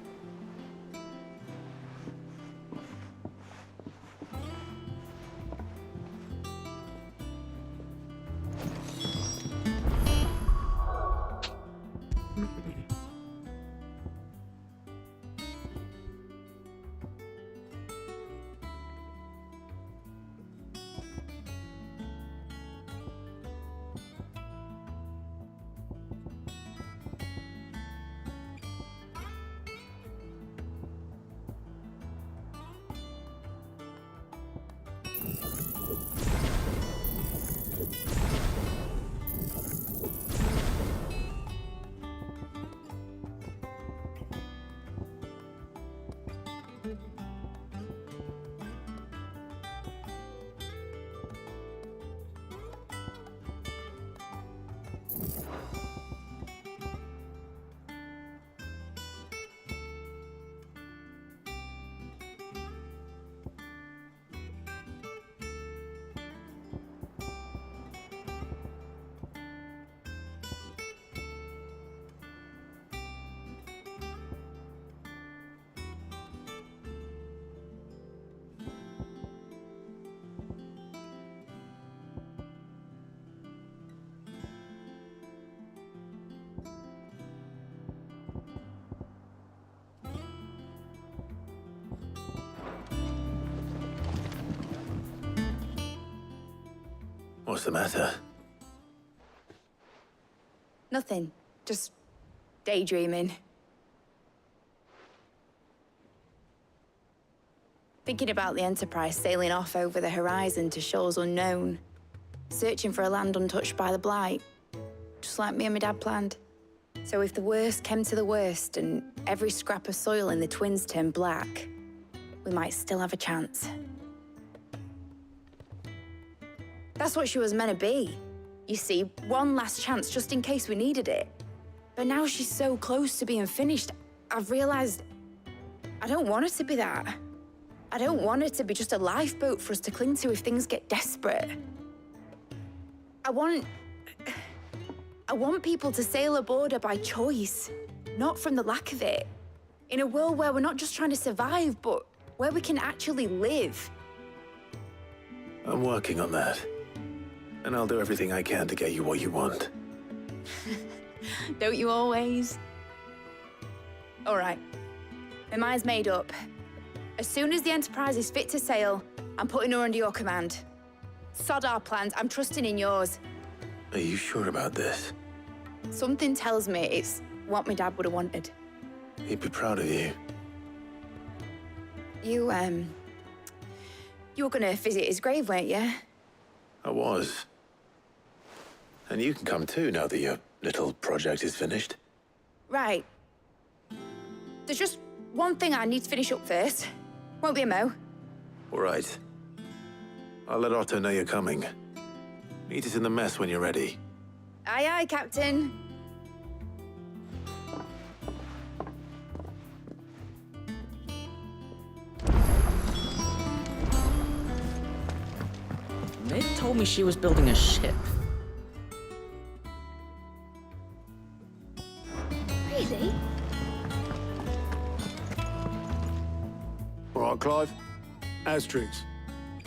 D: What's the matter?
M: Nothing. Just daydreaming. Thinking about the Enterprise sailing off over the horizon to shores unknown, searching for a land untouched by the Blight, just like me and my dad planned. So if the worst came to the worst and every scrap of soil in the Twins turned black, we might still have a chance. That's what she was meant to be. You see, one last chance just in case we needed it. But now she's so close to being finished, I've realized I don't want her to be that. I don't want her to be just a lifeboat for us to cling to if things get desperate. I want people to sail aboard her by choice, not from the lack of it. In a world where we're not just trying to survive, but where we can actually live.
D: I'm working on that. And I'll do everything I can to get you what you want.
M: Don't you always? All right. My mind's made up. As soon as the Enterprise is fit to sail, I'm putting her under your command. Sod our plans, I'm trusting in yours.
D: Are you sure about this?
M: Something tells me it's what my dad would have wanted.
D: He'd be proud of you.
M: You were gonna visit his grave, weren't you?
D: I was. And you can come too now that your little project is finished.
M: Right. There's just one thing I need to finish up first. Won't be a mo.
D: All right. I'll let Otto know you're coming. Meet us in the mess when you're ready.
M: Aye, aye, Captain.
S: Meg told me she was building a ship.
N: Really?
T: All right, Clive. Asterix.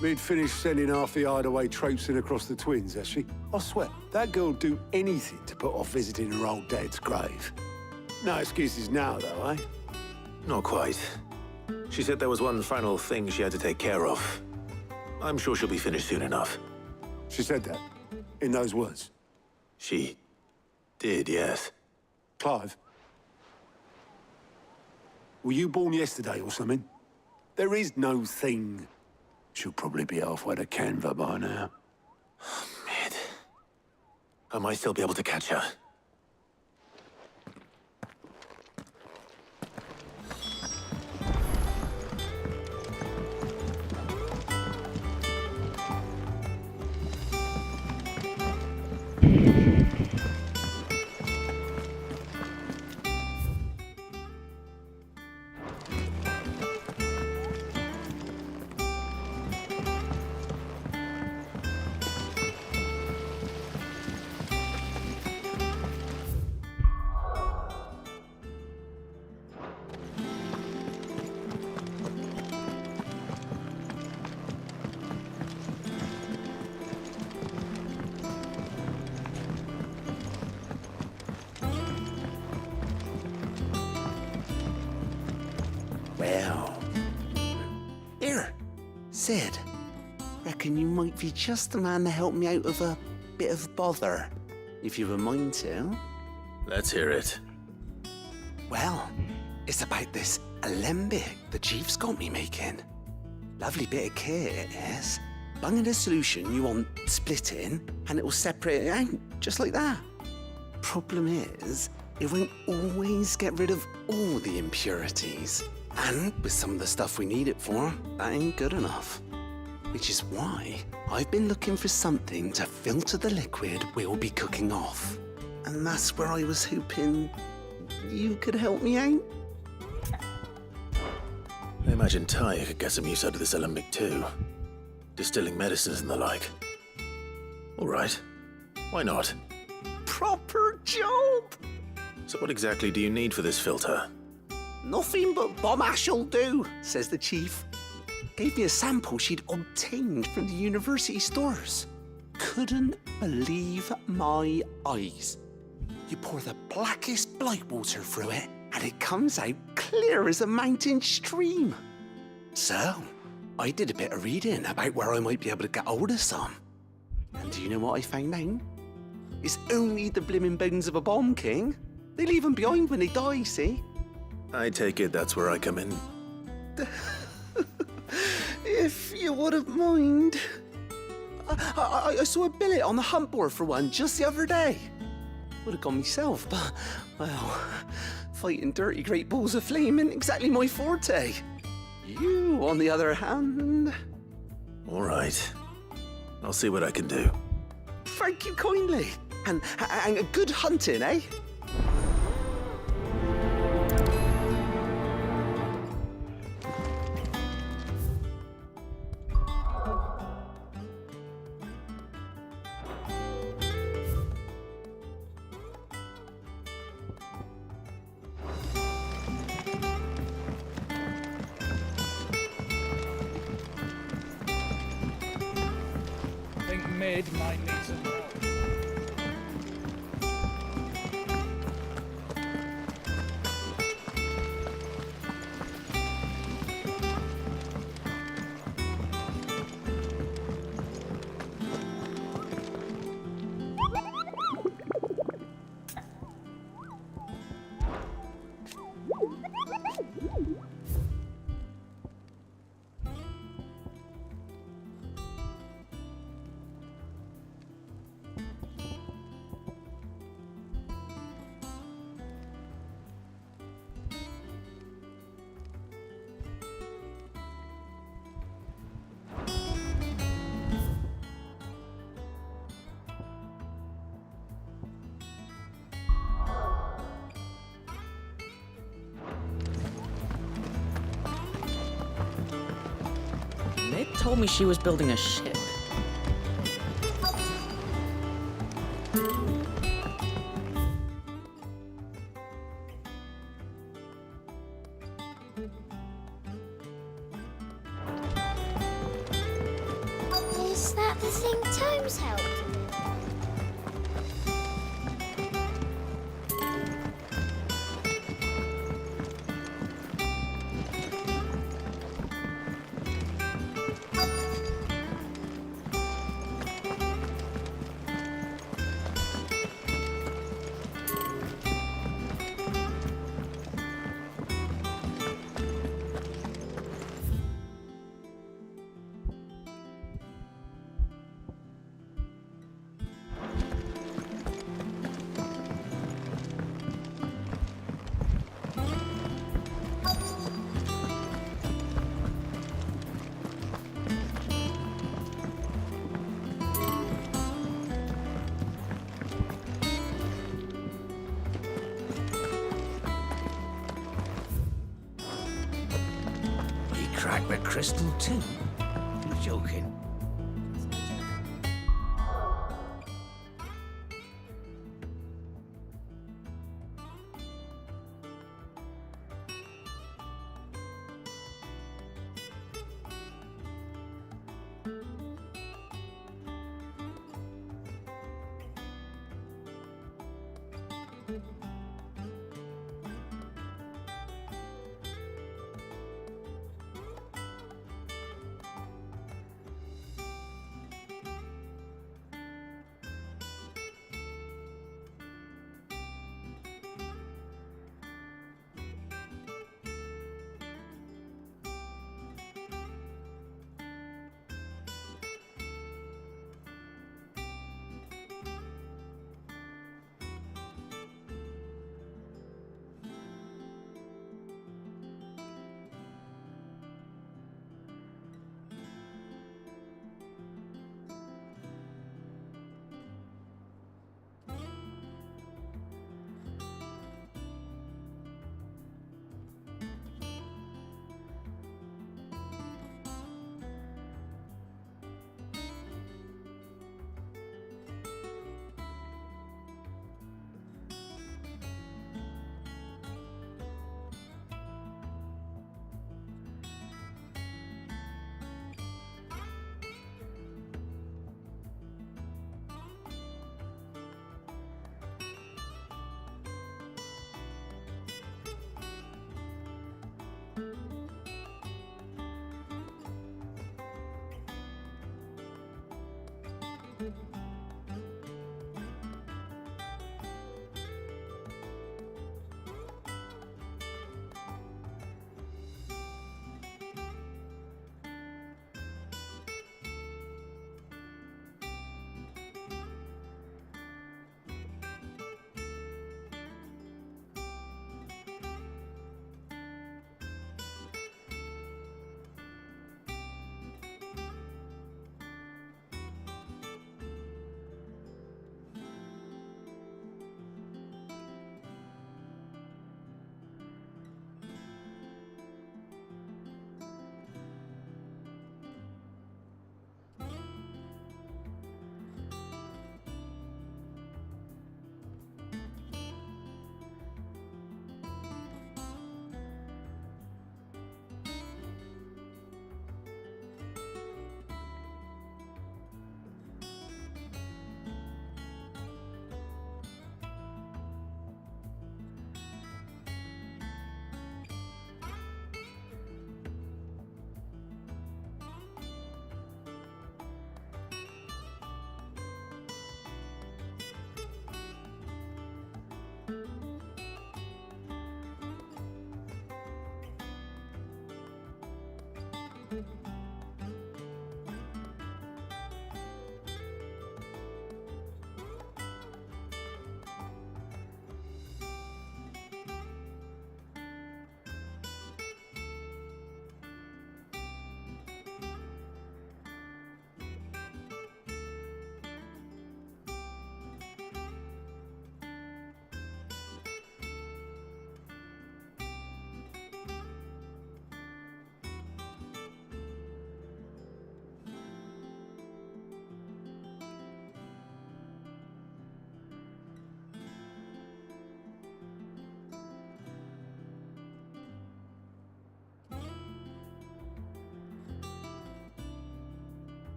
T: We'd finished sending half the hideaway traipsing across the Twins, has she? I swear, that girl'd do anything to put off visiting her old dad's grave. No excuses now, though, eh?
D: Not quite. She said there was one final thing she had to take care of. I'm sure she'll be finished soon enough.
T: She said that? In those words?
D: She did, yes.
T: Clive? Were you born yesterday or something? There is no thing. She'll probably be halfway to Canva by now.
D: Mid. I might still be able to catch her.
J: Well. Here, Sid. Reckon you might be just the man to help me out of a bit of bother, if you've a mind to.
D: Let's hear it.
J: Well, it's about this alembic the chief's got me making. Lovely bit of kit it is. Bunging a solution you want splitting, and it will separate it out, just like that. Problem is, it won't always get rid of all the impurities. And with some of the stuff we need it for, that ain't good enough. Which is why I've been looking for something to filter the liquid we'll be cooking off. And that's where I was hoping you could help me out.
D: I imagine Ty could get some use out of this alembic too. Distilling medicines and the like. All right. Why not?
J: Proper job!
D: So what exactly do you need for this filter?
J: Nothing but bomb ash'll do, says the chief. Gave me a sample she'd obtained from the university stores. Couldn't believe my eyes. You pour the blackest blight water through it, and it comes out clear as a mountain stream. So, I did a bit of reading about where I might be able to get hold of some. And do you know what I found out? It's only the blimmin' bones of a bomb king. They leave them behind when they die, see?
D: I take it that's where I come in.
J: If you wouldn't mind. I saw a billet on the hunt board for one just the other day. Would have gone myself, but, well, fighting dirty great balls of flame isn't exactly my forte. You, on the other hand...
D: All right. I'll see what I can do.
J: Thank you kindly. And a good hunting, eh?
F: I think mid might need some help.
S: Ned told me she was building a ship.
N: Is that the thing Tomes helped with?
J: Crack the crystal too? You're joking.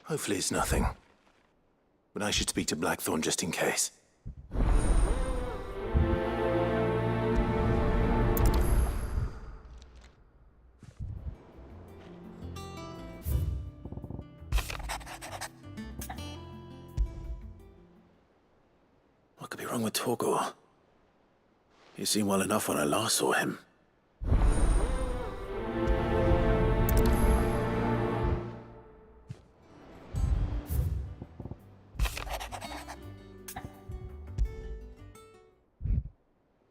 D: Hopefully it's nothing. But I should speak to Blackthorn just in case. What could be wrong with Torgor? He seemed well enough when I last saw him.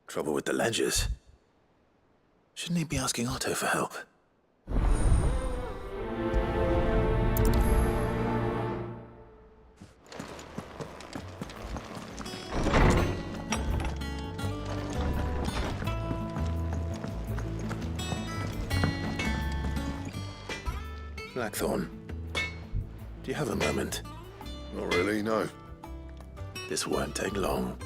D: Trouble with the ledgers. Shouldn't he be asking Otto for help? Blackthorn, do you have a moment?
O: Not really, no.
D: This won't take long.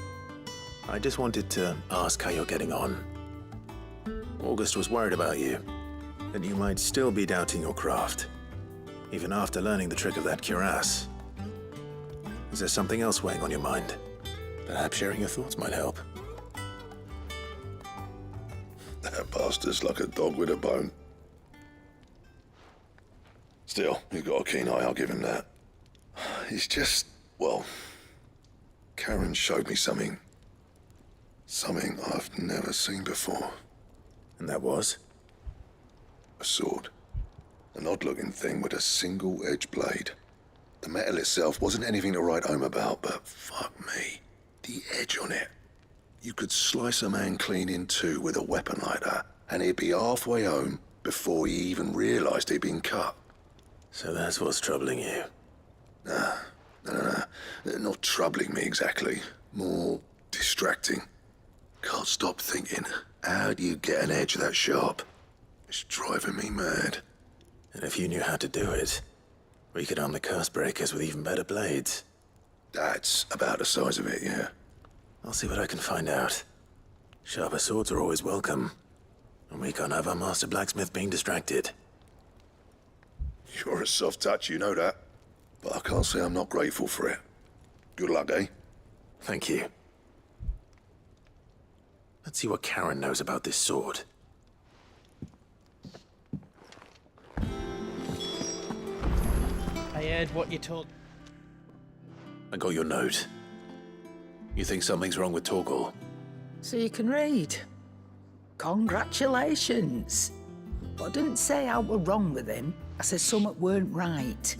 D: I just wanted to ask how you're getting on. August was worried about you, that you might still be doubting your craft, even after learning the trick of that cuirass. Is there something else weighing on your mind? Perhaps sharing your thoughts might help.
O: That bastard's like a dog with a bone. Still, you've got a keen eye, I'll give him that. It's just, well, Karen showed me something. Something I've never seen before.
D: And that was?
O: A sword. An odd-looking thing with a single-edged blade. The metal itself wasn't anything to write home about, but fuck me. The edge on it. You could slice a man clean in two with a weapon like that, and he'd be halfway home before he even realized he'd been cut.
D: So that's what's troubling you?
O: Nah. Not troubling me exactly. More distracting. Can't stop thinking, how do you get an edge that sharp? It's driving me mad.
D: And if you knew how to do it, we could arm the curse breakers with even better blades.
O: That's about the size of it, yeah.
D: I'll see what I can find out. Sharper swords are always welcome. And we can't have our master blacksmith being distracted.
O: You're a soft touch, you know that. But I can't say I'm not grateful for it. Good luck, eh?
D: Thank you. Let's see what Karen knows about this sword.
Q: I heard what you told.
D: I got your note. You think something's wrong with Torgor?
U: So you can read. Congratulations. But I didn't say how we're wrong with him. I said something weren't right.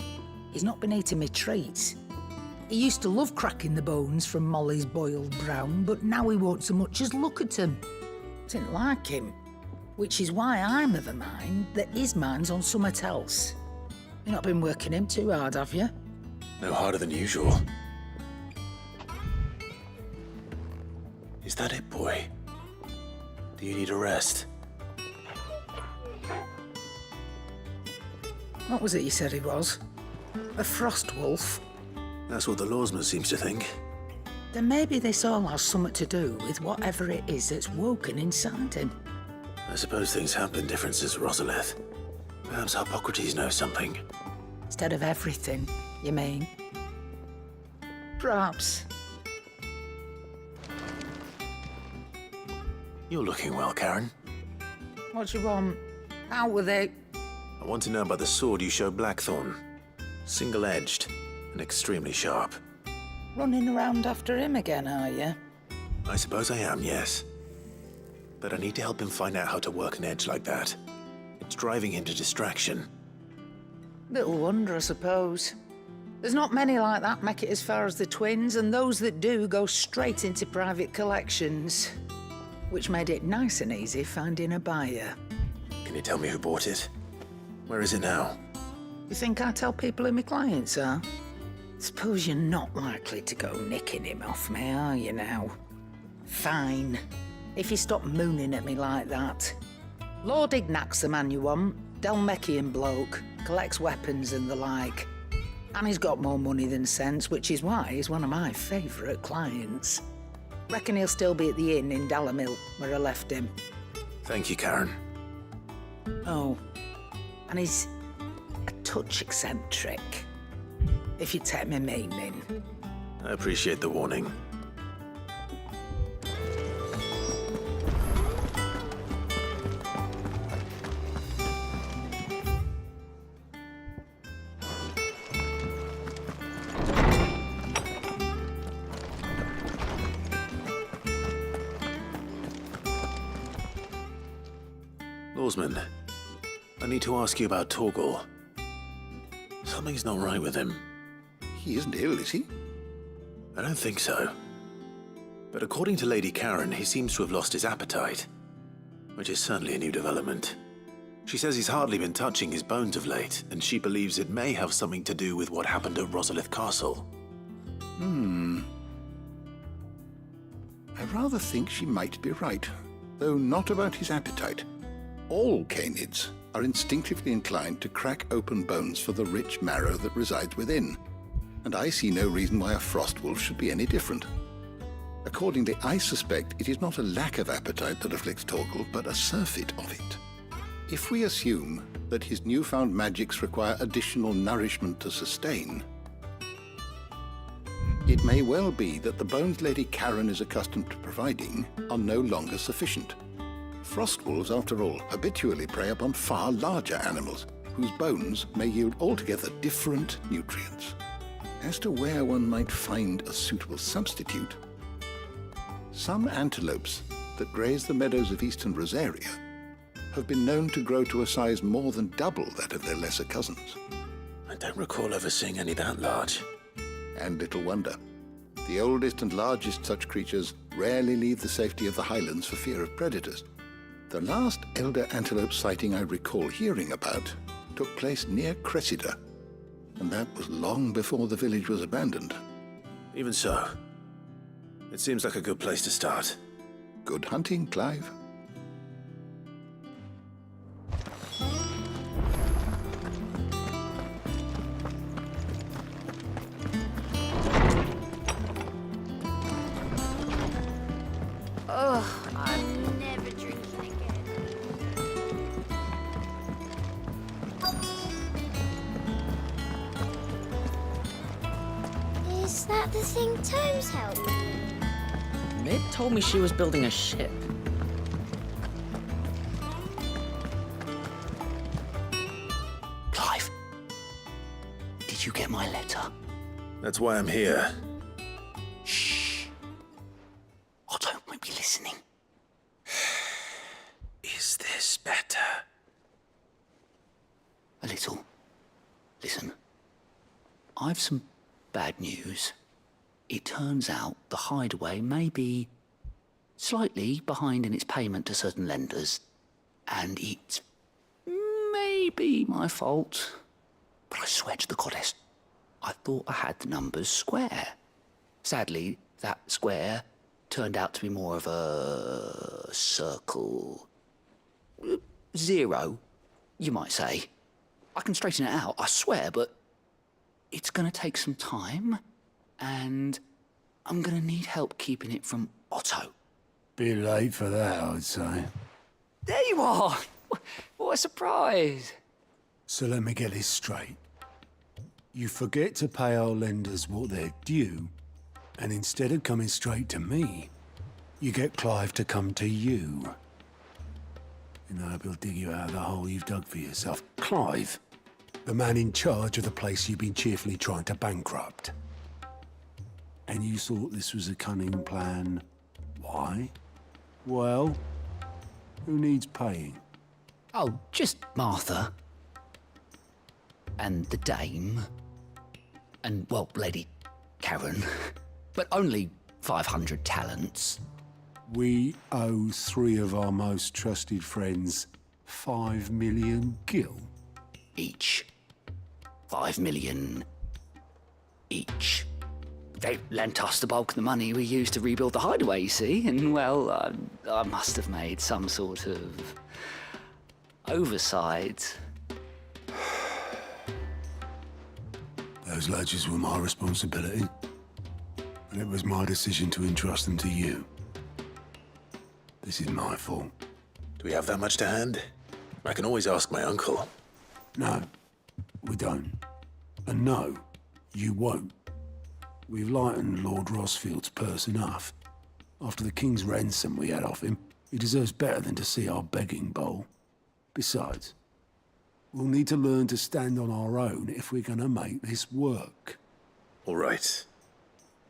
U: He's not been eating me treats. He used to love cracking the bones from Molly's boiled brown, but now he won't so much as look at them. Didn't like him. Which is why I'm of a mind that his mind's on something else. You've not been working him too hard, have you?
D: No harder than usual. Is that it, boy? Do you need a rest?
U: What was it you said he was? A frost wolf?
D: That's what the lawsman seems to think.
U: Then maybe this all has something to do with whatever it is that's woken inside him.
D: I suppose things have been different since Rosalith. Perhaps Hippocrates knows something.
U: Instead of everything, you mean? Perhaps.
D: You're looking well, Karen.
U: What do you want? Out with it.
D: I want to know about the sword you showed Blackthorn. Single-edged and extremely sharp.
U: Running around after him again, are you?
D: I suppose I am, yes. But I need to help him find out how to work an edge like that. It's driving him to distraction.
U: Little wonder, I suppose. There's not many like that make it as far as the twins, and those that do go straight into private collections. Which made it nice and easy finding a buyer.
D: Can you tell me who bought it? Where is it now?
U: You think I tell people who my clients are? Suppose you're not likely to go nicking him off me, are you now? Fine. If you stop mooning at me like that. Lord Ignac's the man you want. Dalmecian bloke. Collects weapons and the like. And he's got more money than sense, which is why he's one of my favourite clients. Reckon he'll still be at the inn in Dalamil, where I left him.
D: Thank you, Karen.
U: Oh, and he's a touch eccentric, if you take my meaning.
D: I appreciate the warning. Lawsman, I need to ask you about Torgal. Something's not right with him.
L: He isn't ill, is he?
D: I don't think so. But according to Lady Karen, he seems to have lost his appetite, which is certainly a new development. She says he's hardly been touching his bones of late, and she believes it may have something to do with what happened at Rosalith Castle.
L: I rather think she might be right, though not about his appetite. All canids are instinctively inclined to crack open bones for the rich marrow that resides within, and I see no reason why a frost wolf should be any different. Accordingly, I suspect it is not a lack of appetite that afflicts Torgal, but a surfeit of it. If we assume that his newfound magics require additional nourishment to sustain, it may well be that the bones Lady Karen is accustomed to providing are no longer sufficient. Frost wolves, after all, habitually prey upon far larger animals, whose bones may yield altogether different nutrients. As to where one might find a suitable substitute, some antelopes that graze the meadows of eastern Rosaria have been known to grow to a size more than double that of their lesser cousins.
D: I don't recall ever seeing any that large.
L: And little wonder. The oldest and largest such creatures rarely leave the safety of the highlands for fear of predators. The last elder antelope sighting I recall hearing about took place near Cressida, and that was long before the village was abandoned.
D: Even so, it seems like a good place to start.
L: Good hunting, Clive.
M: Oh, I'm never drinking again.
N: Is that the thing Tomes helped me with?
S: Mid told me she was building a ship.
H: Clive, did you get my letter?
D: That's why I'm here.
H: Shh. Otto might be listening.
D: Is this better?
H: A little. Listen, I've some bad news. It turns out the hideaway may be slightly behind in its payment to certain lenders, and it may be my fault. But I swear to the goddess, I thought I had the numbers square. Sadly, that square turned out to be more of a circle. Zero, you might say. I can straighten it out, I swear, but it's gonna take some time, and I'm gonna need help keeping it from Otto.
T: Bit late for that, I'd say.
H: There you are! What a surprise!
T: So let me get this straight. You forget to pay our lenders what they're due, and instead of coming straight to me, you get Clive to come to you. And I hope he'll dig you out of the hole you've dug for yourself. Clive, the man in charge of the place you've been cheerfully trying to bankrupt. And you thought this was a cunning plan. Why? Well, who needs paying?
H: Oh, just Martha. and the dame, and, well, Lady Karen, but only 500 talents.
T: We owe 3 of our most trusted friends 5 million gil.
H: Each. 5 million each. They lent us the bulk of the money we used to rebuild the hideaway, you see, and, well, I must have made some sort of oversight.
T: Those ledgers were my responsibility, and it was my decision to entrust them to you. This is my fault.
D: Do we have that much to hand? I can always ask my uncle.
T: No, we don't. And no, you won't. We've lightened Lord Rosfield's purse enough. After the king's ransom we had off him, he deserves better than to see our begging bowl. Besides, we'll need to learn to stand on our own if we're gonna make this work.
D: All right.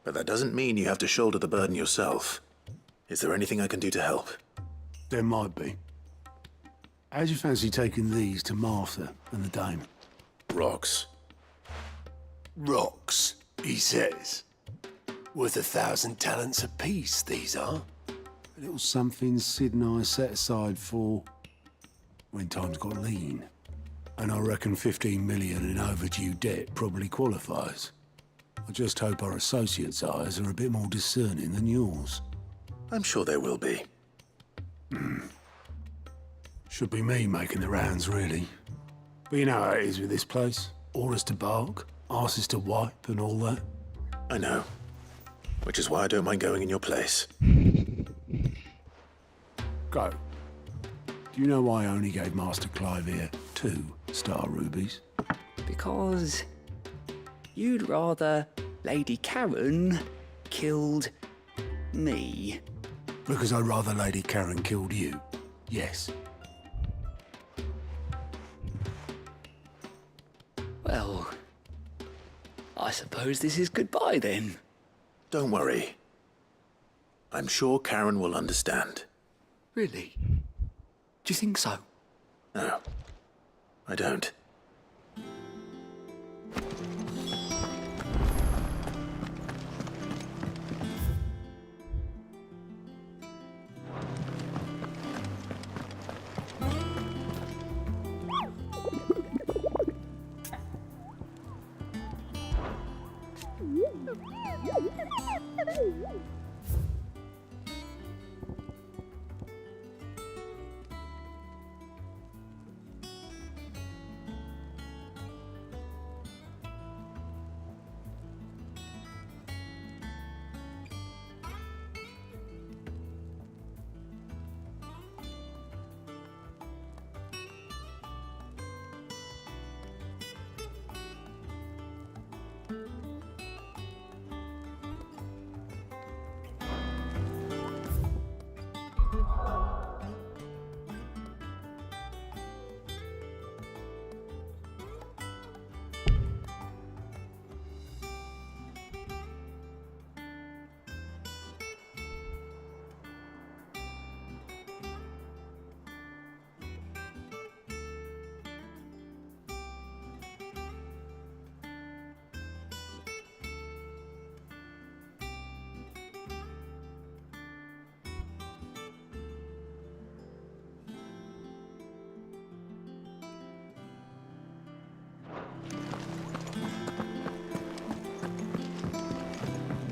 D: But that doesn't mean you have to shoulder the burden yourself. Is there anything I can do to help?
T: There might be. How'd you fancy taking these to Martha and the dame?
D: Rocks.
T: Rocks, he says. Worth 1,000 talents apiece, these are. A little something Sid and I set aside for when times got lean. And I reckon 15 million in overdue debt probably qualifies. I just hope our associates' eyes are a bit more discerning than yours.
D: I'm sure there will be.
T: Should be me making the rounds, really. But you know how it is with this place. Orders to bark, arses to wipe, and all that.
D: I know. Which is why I don't mind going in your place.
T: Go. Do you know why I only gave Master Clive here 2 star rubies?
H: Because you'd rather Lady Karen killed me.
T: Because I'd rather Lady Karen killed you. Yes.
H: Well, I suppose this is goodbye then.
D: Don't worry. I'm sure Karen will understand.
H: Really? Do you think so?
D: No, I don't.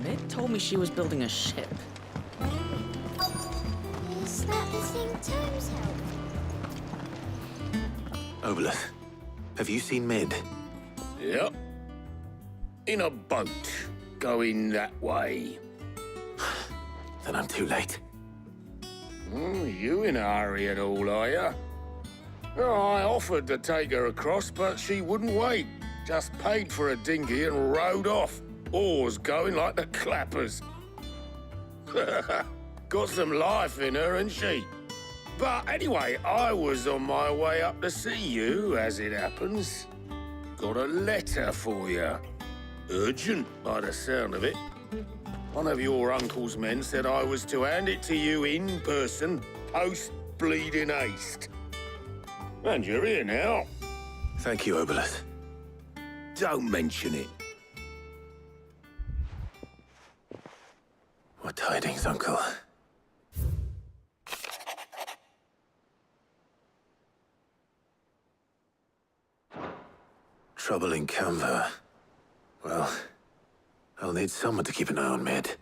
S: Ned told me she was building a ship.
N: Is that the thing Tomes held?
D: Oboleth, have you seen Mid?
G: Yep. In a boat, going that way.
D: Then I'm too late.
G: You in a hurry at all, are you? Oh, I offered to take her across, but she wouldn't wait. Just paid for a dinghy and rowed off. Oars going like the clappers. Got some life in her, ain't she? But anyway, I was on my way up to see you, as it happens. Got a letter for you. Urgent, by the sound of it. One of your uncle's men said I was to hand it to you in person, post-bleeding haste. And you're here now.
D: Thank you, Oboleth.
G: Don't mention it.
D: What tidings, Uncle? Trouble in Canva. Well, I'll need someone to keep an eye on Mid.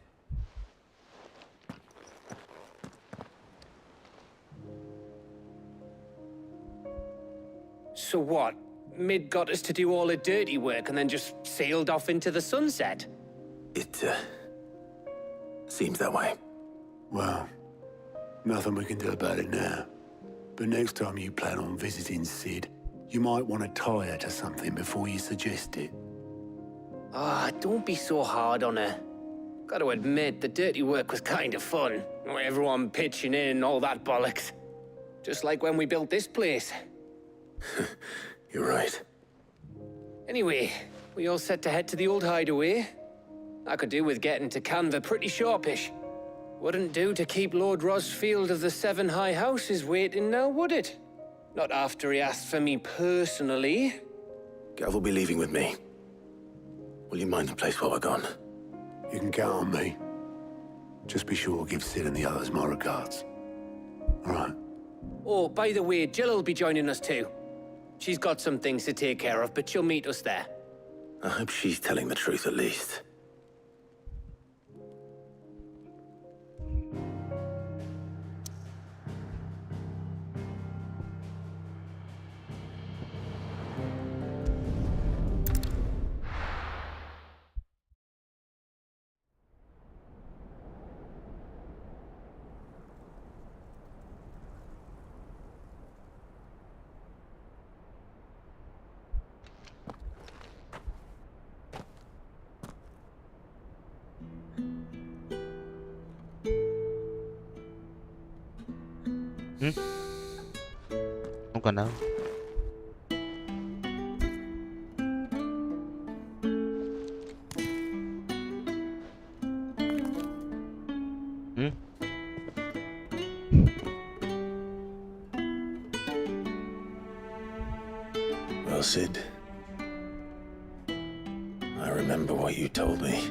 K: So what? Mid got us to do all the dirty work and then just sailed off into the sunset?
D: It, seems that way.
T: Well, nothing we can do about it now. But next time you plan on visiting Sid, you might want to tie her to something before you suggest it.
K: Ah, don't be so hard on her. Gotta admit, the dirty work was kind of fun. Everyone pitching in and all that bollocks. Just like when we built this place.
D: You're right.
K: Anyway, we all set to head to the old hideaway. I could do with getting to Canva pretty sharpish. Wouldn't do to keep Lord Rosfield of the Seven High Houses waiting now, would it? Not after he asked for me personally.
D: Gav will be leaving with me. Will you mind the place while we're gone?
T: You can count on me. Just be sure to give Sid and the others my regards. All right.
K: Oh, by the way, Jill will be joining us too. She's got some things to take care of, but she'll meet us there.
D: I hope she's telling the truth at least.
I: Không cần đâu.
D: Well, Sid, I remember what you told me.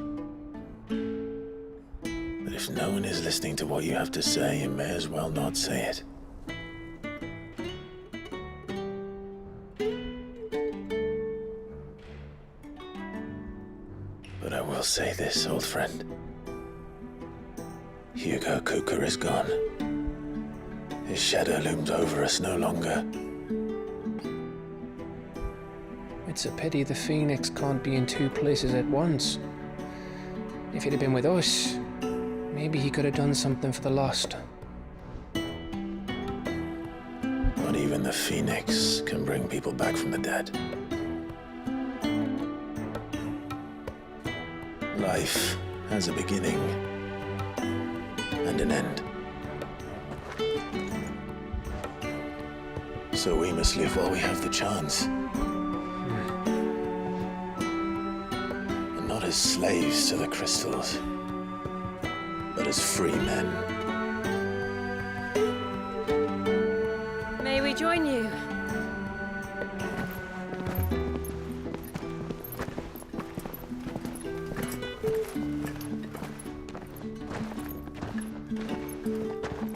D: That if no one is listening to what you have to say, you may as well not say it. But I will say this, old friend. Hugo Cooker is gone. His shadow looms over us no longer.
K: It's a pity the Phoenix can't be in two places at once. If he'd have been with us, maybe he could have done something for the lost.
D: Not even the Phoenix can bring people back from the dead. Life has a beginning and an end. So we must live while we have the chance. And not as slaves to the crystals, but as free men.
P: May we join you?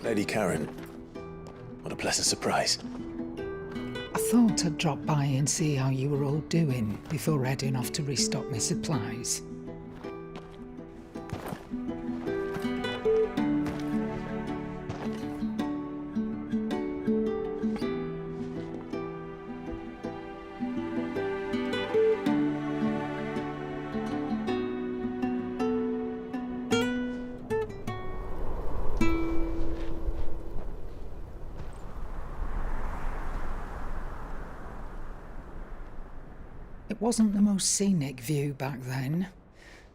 D: Lady Karen, what a pleasant surprise.
U: I thought I'd drop by and see how you were all doing before heading off to restock my supplies. It wasn't the most scenic view back then,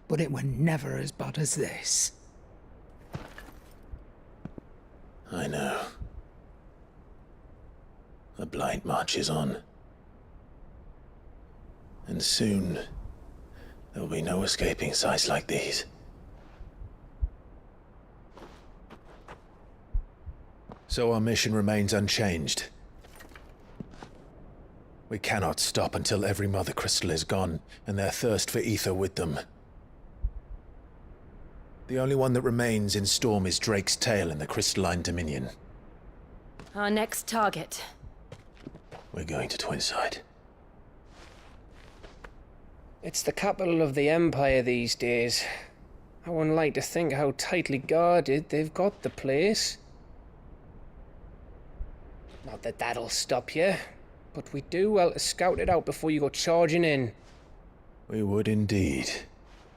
U: but it were never as bad as this.
D: I know. The blight marches on. And soon, there will be no escaping sights like these. So our mission remains unchanged. We cannot stop until every mother crystal is gone, and their thirst for ether with them. The only one that remains in Storm is Drake's tail in the crystalline dominion.
P: Our next target.
D: We're going to Twinside.
K: It's the capital of the Empire these days. I wouldn't like to think how tightly guarded they've got the place. Not that that'll stop you, but we do well to scout it out before you go charging in.
D: We would indeed.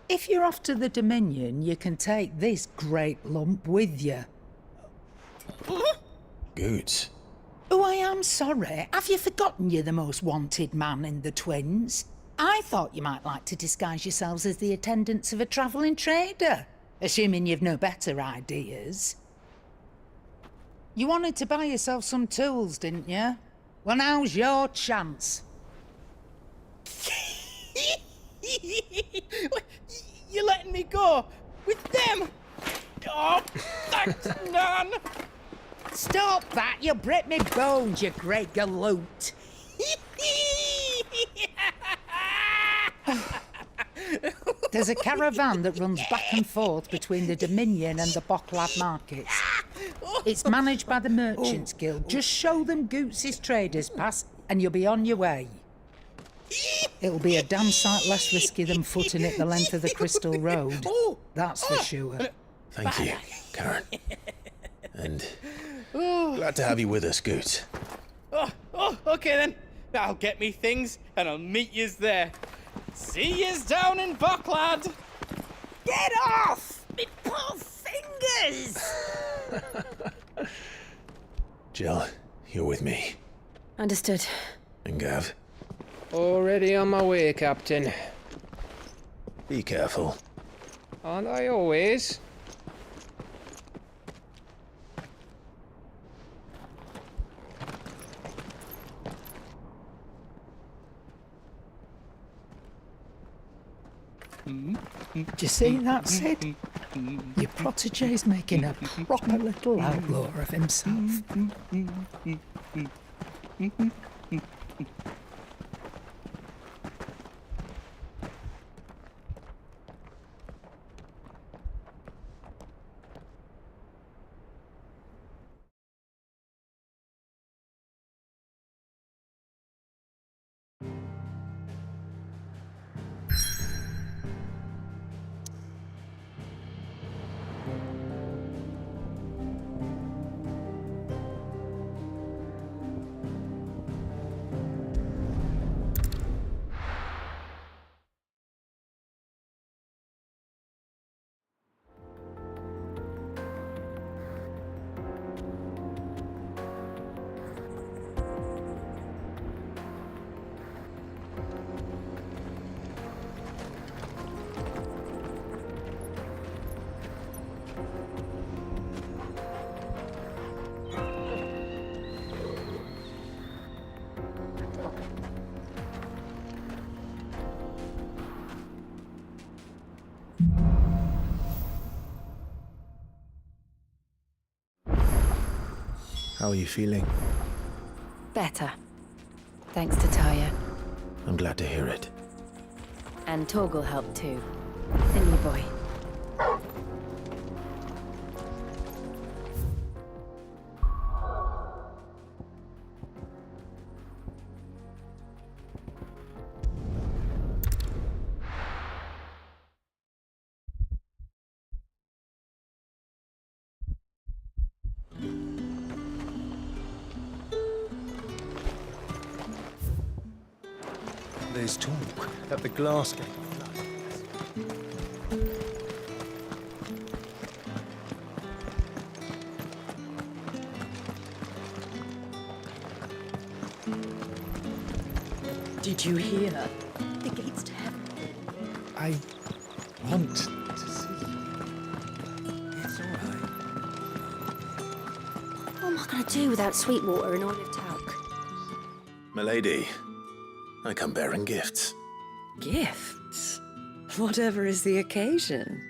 U: If you're off to the Dominion, you can take this great lump with you.
D: Goods.
U: Oh, I am sorry. Have you forgotten you're the most wanted man in the Twins? I thought you might like to disguise yourselves as the attendants of a travelling trader, assuming you've no better ideas. You wanted to buy yourself some tools, didn't you? Well, now's your chance.
I: You're letting me go with them? Oh, thanks, Nan.
U: Stop that! You'll break me bones, you great galoot. There's a caravan that runs back and forth between the Dominion and the Bocklad markets. It's managed by the Merchants Guild. Just show them Goots' traders pass and you'll be on your way. It'll be a damn sight less risky than footing it the length of the Crystal Road. That's for sure.
D: Thank you, Karen. And glad to have you with us, Goots.
I: Okay then. I'll get me things and I'll meet yous there. See yous down in Bocklad.
U: Get off! Me poor fingers!
D: Jill, you're with me.
P: Understood.
D: And Gav,
K: Already on my way, Captain.
D: be careful.
K: Aren't I always?
U: Do you see that, Sid? Your protege's making a proper little outlaw of himself.
D: How are you feeling?
P: Better. Thanks to Taya.
D: I'm glad to hear it.
P: And Torgal helped too. The new boy.
J: There's talk that the glass gate.
E: Did you hear? The gates to heaven.
J: I want to see. It's all right.
M: What am I going to do without Sweetwater and Olive Talc?
D: Milady, I come bearing gifts.
V: Gifts? Whatever is the occasion.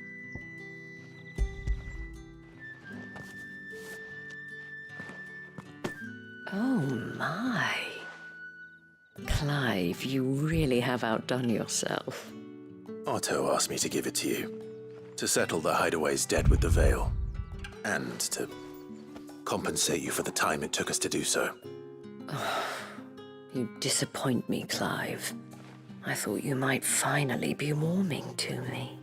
V: Oh my. Clive, you really have outdone yourself.
D: Otto asked me to give it to you. To settle the Hideaway's debt with the Veil. And to compensate you for the time it took us to do so.
V: You disappoint me, Clive. I thought you might finally be warming to me.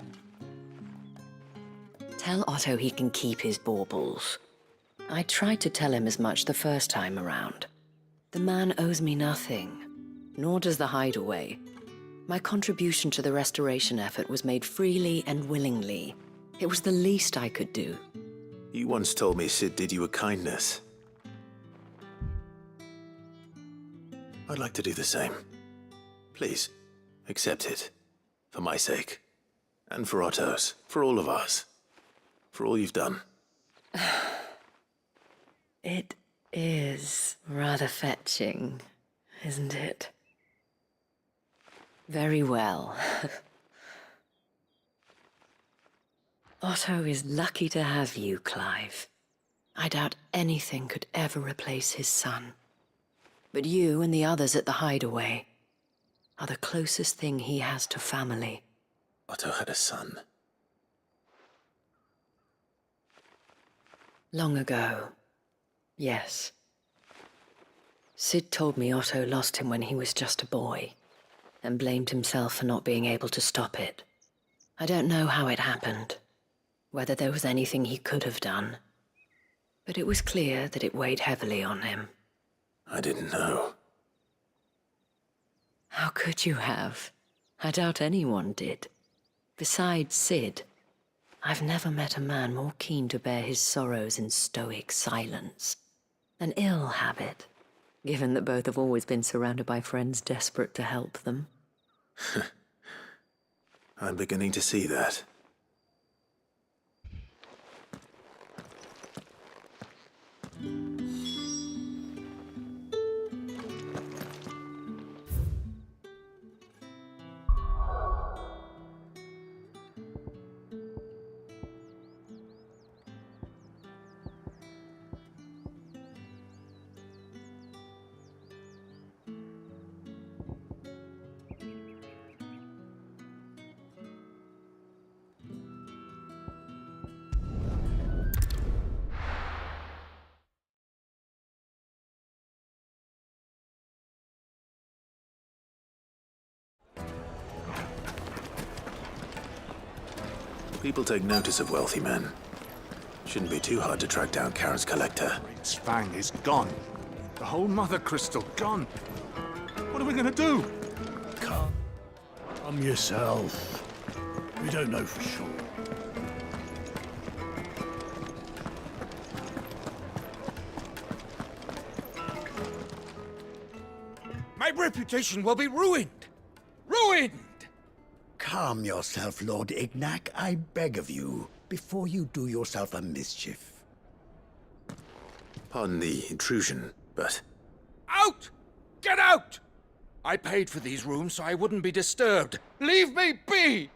V: Tell Otto he can keep his baubles. I tried to tell him as much the first time around. The man owes me nothing, nor does the Hideaway. My contribution to the restoration effort was made freely and willingly. It was the least I could do.
D: You once told me Sid did you a kindness. I'd like to do the same. Please, accept it. For my sake. And for Otto's. For all of us. For all you've done.
V: It is rather fetching, isn't it? Very well. Otto is lucky to have you, Clive. I doubt anything could ever replace his son. But you and the others at the Hideaway are the closest thing he has to family.
D: Otto had a son.
V: Long ago, yes. Sid told me Otto lost him when he was just a boy, and blamed himself for not being able to stop it. I don't know how it happened, whether there was anything he could have done, but it was clear that it weighed heavily on him.
D: I didn't know.
V: How could you have? I doubt anyone did. Besides Sid, I've never met a man more keen to bear his sorrows in stoic silence. An ill habit, given that both have always been surrounded by friends desperate to help them.
D: I'm beginning to see that. People take notice of wealthy men. Shouldn't be too hard to track down Karen's collector.
A: Its fang is gone. The whole mother crystal gone. What are we gonna do?
B: Calm yourself. We don't know for sure.
J: My reputation will be ruined! Ruined!
B: Calm yourself, Lord Ignac, I beg of you, before you do yourself a mischief.
D: Pardon the intrusion, but...
J: Out! Get out! I paid for these rooms so I wouldn't be disturbed. Leave me be!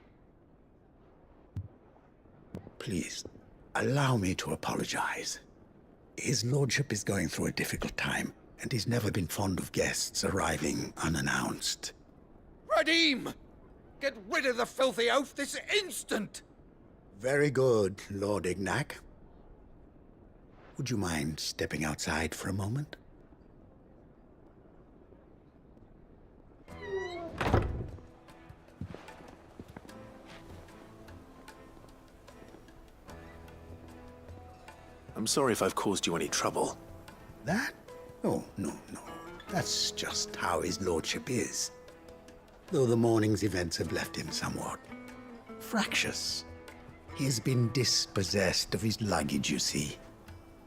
B: Please, allow me to apologize. His lordship is going through a difficult time, and he's never been fond of guests arriving unannounced.
J: Radim! Get rid of the filthy oaf this instant!
B: Very good, Lord Ignac. Would you mind stepping outside for a moment?
D: I'm sorry if I've caused you any trouble.
B: That? Oh, no. That's just how his lordship is. Though the morning's events have left him somewhat fractious. He has been dispossessed of his luggage, you see.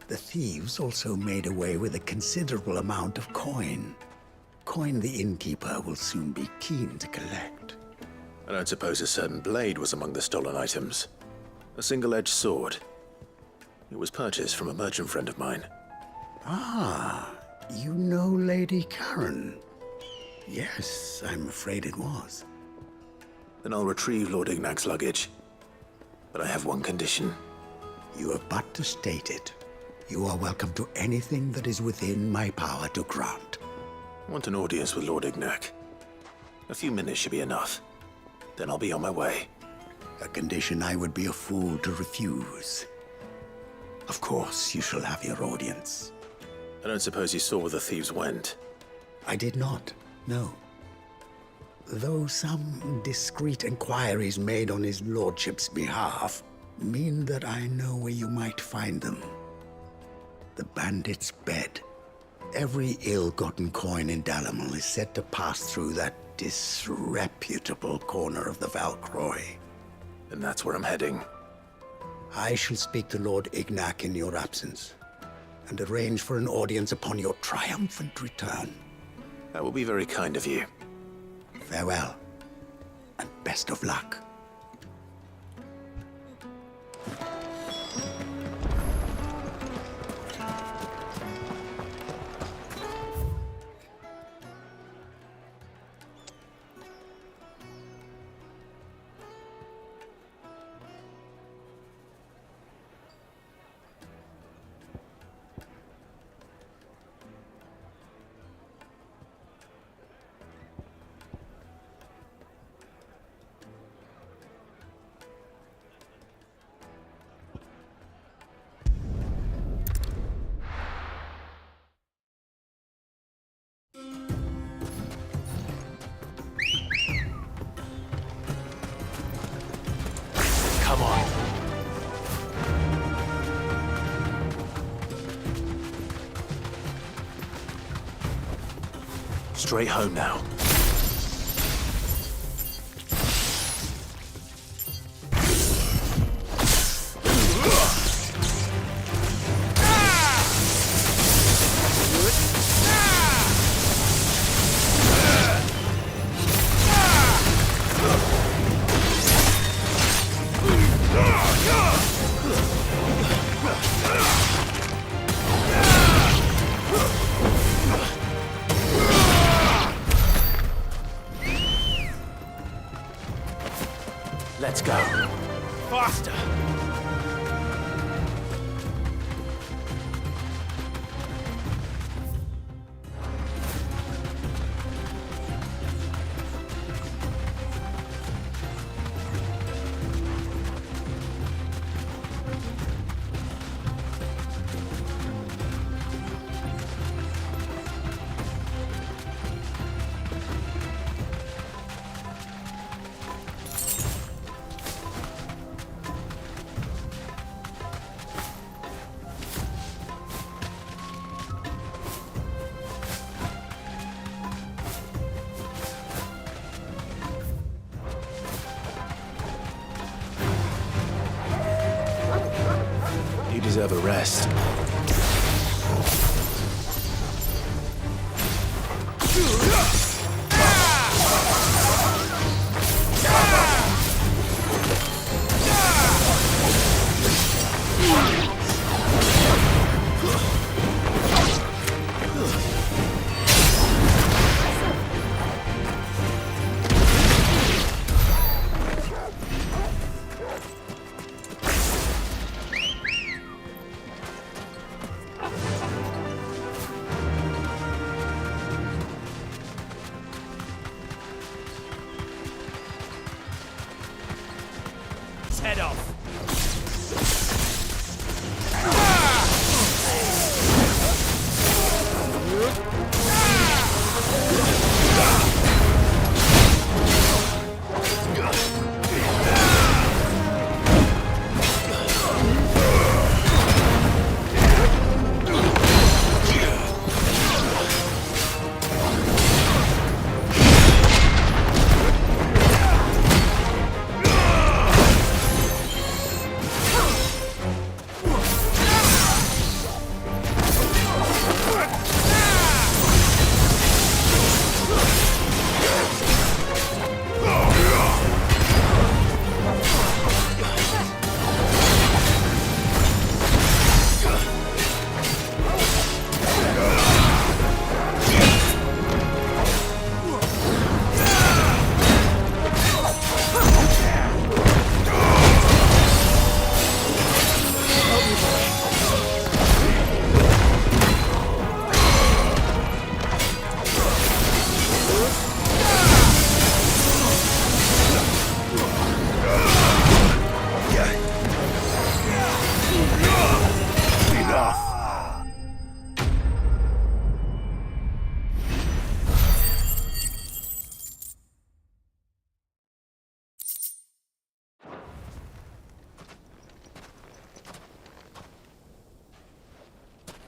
B: The thieves also made away with a considerable amount of coin. Coin the innkeeper will soon be keen to collect.
D: I don't suppose a certain blade was among the stolen items. A single-edged sword. It was purchased from a merchant friend of mine.
B: Ah, you know Lady Karen. Yes, I'm afraid it was.
D: Then I'll retrieve Lord Ignac's luggage. But I have one condition.
B: You have but to state it. You are welcome to anything that is within my power to grant.
D: I want an audience with Lord Ignac. A few minutes should be enough. Then I'll be on my way.
B: A condition I would be a fool to refuse. Of course, you shall have your audience.
D: I don't suppose you saw where the thieves went.
B: I did not, no. Though some discreet inquiries made on his lordship's behalf mean that I know where you might find them. The bandit's bed. Every ill-gotten coin in Dalamil is said to pass through that disreputable corner of the Valcroy.
D: And that's where I'm heading.
B: I shall speak to Lord Ignac in your absence, and arrange for an audience upon your triumphant return.
D: That will be very kind of you.
B: Farewell, and best of luck.
D: Come on. Straight home now. Let's go.
I: Faster!
D: You deserve a rest.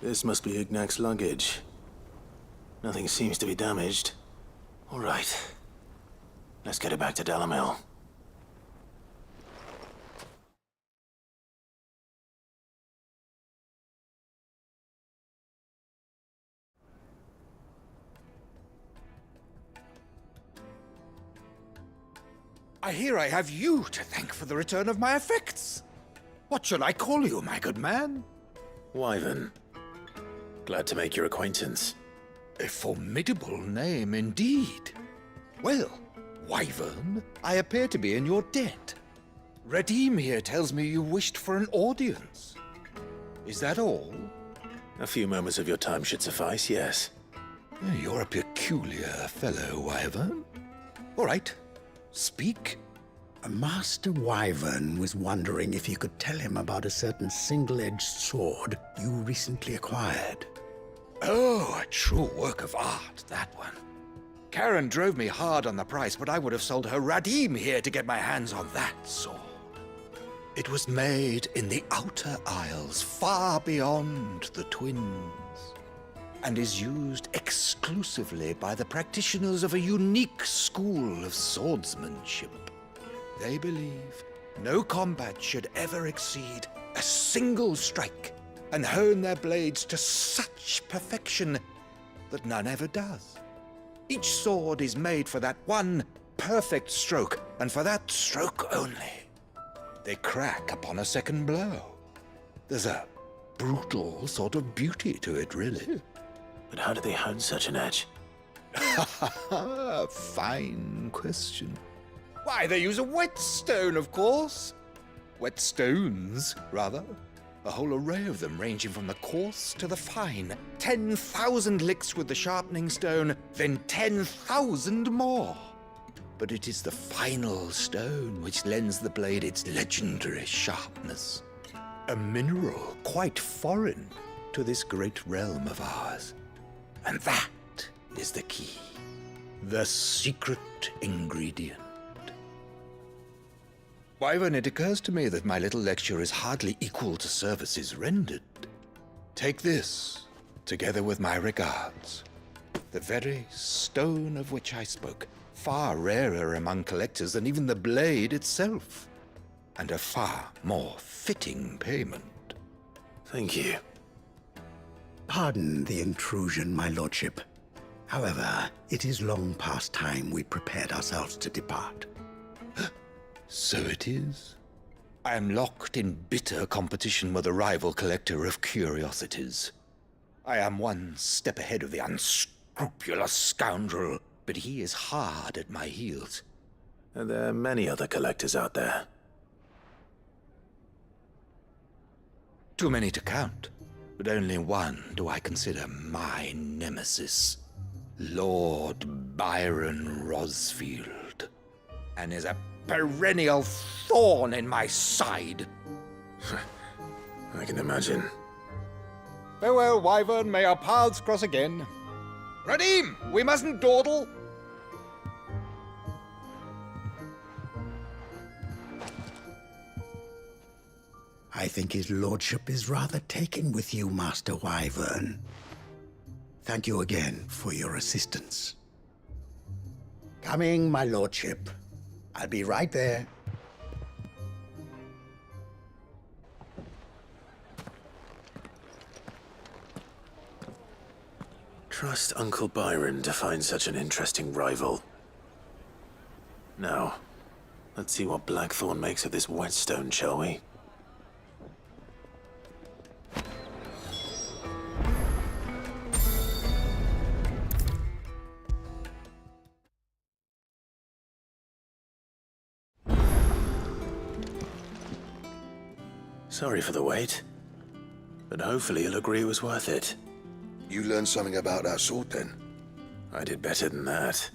D: This must be Ignac's luggage. Nothing seems to be damaged. All right. Let's get it back to Dalamel.
C: I hear I have you to thank for the return of my effects. What shall I call you, my good man?
D: Wyvern. Glad to make your acquaintance.
C: A formidable name indeed. Well, Wyvern, I appear to be in your debt. Redeem here tells me you wished for an audience. Is that all?
D: A few moments of your time should suffice, yes.
C: You're a peculiar fellow, Wyvern. All right, speak.
B: Master Wyvern was wondering if you could tell him about a certain single-edged sword you recently acquired.
C: Oh, a true work of art, that one. Karen drove me hard on the price, but I would have sold her Radim here to get my hands on that sword. It was made in the Outer Isles, far beyond the Twins, and is used exclusively by the practitioners of a unique school of swordsmanship. They believe no combat should ever exceed a single strike, and hone their blades to such perfection that none ever does. Each sword is made for that one perfect stroke, and for that stroke only. They crack upon a second blow. There's a brutal sort of beauty to it, really.
D: But how do they hone such an edge?
C: Fine question. Why, they use a whetstone, of course. Whetstones, rather. A whole array of them, ranging from the coarse to the fine. 10,000 licks with the sharpening stone, then 10,000 more. But it is the final stone which lends the blade its legendary sharpness. A mineral quite foreign to this great realm of ours. And that is the key. The secret ingredient. Wyvern, it occurs to me that my little lecture is hardly equal to services rendered. Take this, together with my regards. The very stone of which I spoke, far rarer among collectors than even the blade itself, and a far more fitting payment.
D: Thank you.
B: Pardon the intrusion, my lordship. However, it is long past time we prepared ourselves to depart.
C: So it is. I am locked in bitter competition with a rival collector of curiosities. I am one step ahead of the unscrupulous scoundrel, but he is hard at my heels.
D: Are there many other collectors out there?
C: Too many to count, but only one do I consider my nemesis. Lord Byron Rosfield, and is a perennial thorn in my side.
D: I can imagine.
C: Farewell, Wyvern. May our paths cross again. Radim, we mustn't dawdle.
B: I think his lordship is rather taken with you, Master Wyvern. Thank you again for your assistance. Coming, my lordship. I'll be right there.
D: Trust Uncle Byron to find such an interesting rival. Now, let's see what Blackthorn makes of this whetstone, shall we? Sorry for the wait, but hopefully you'll agree it was worth it.
O: You learned something about that sword, then?
D: I did better than that.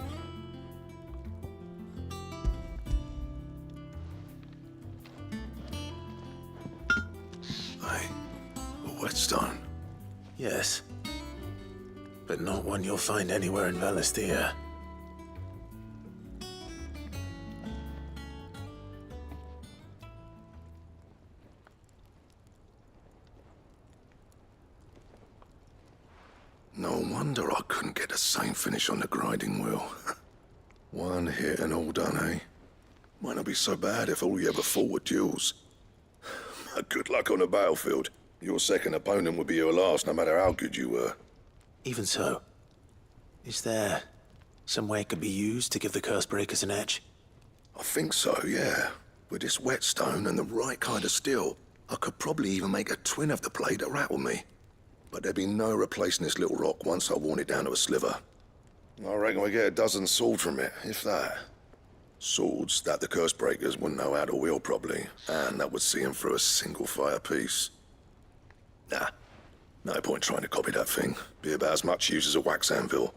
O: A whetstone?
D: Yes, but not one you'll find anywhere in Valisthea.
O: wonder I couldn't get the same finish on the grinding wheel. One hit and all done, eh? Might not be so bad if all you ever fought were duels. Good luck on the battlefield. Your second opponent would be your last, no matter how good you were.
D: Even so, is there some way it could be used to give the curse breakers an edge?
O: I think so, yeah. With this whetstone and the right kind of steel, I could probably even make a twin of the blade that rattled me. But there'd be no replacing this little rock once I worn it down to a sliver. I reckon we get a dozen swords from it, if that. Swords that the curse breakers wouldn't know how to wield properly, and that would see them through a single fire piece. Nah, no point trying to copy that thing. Be about as much use as a wax anvil.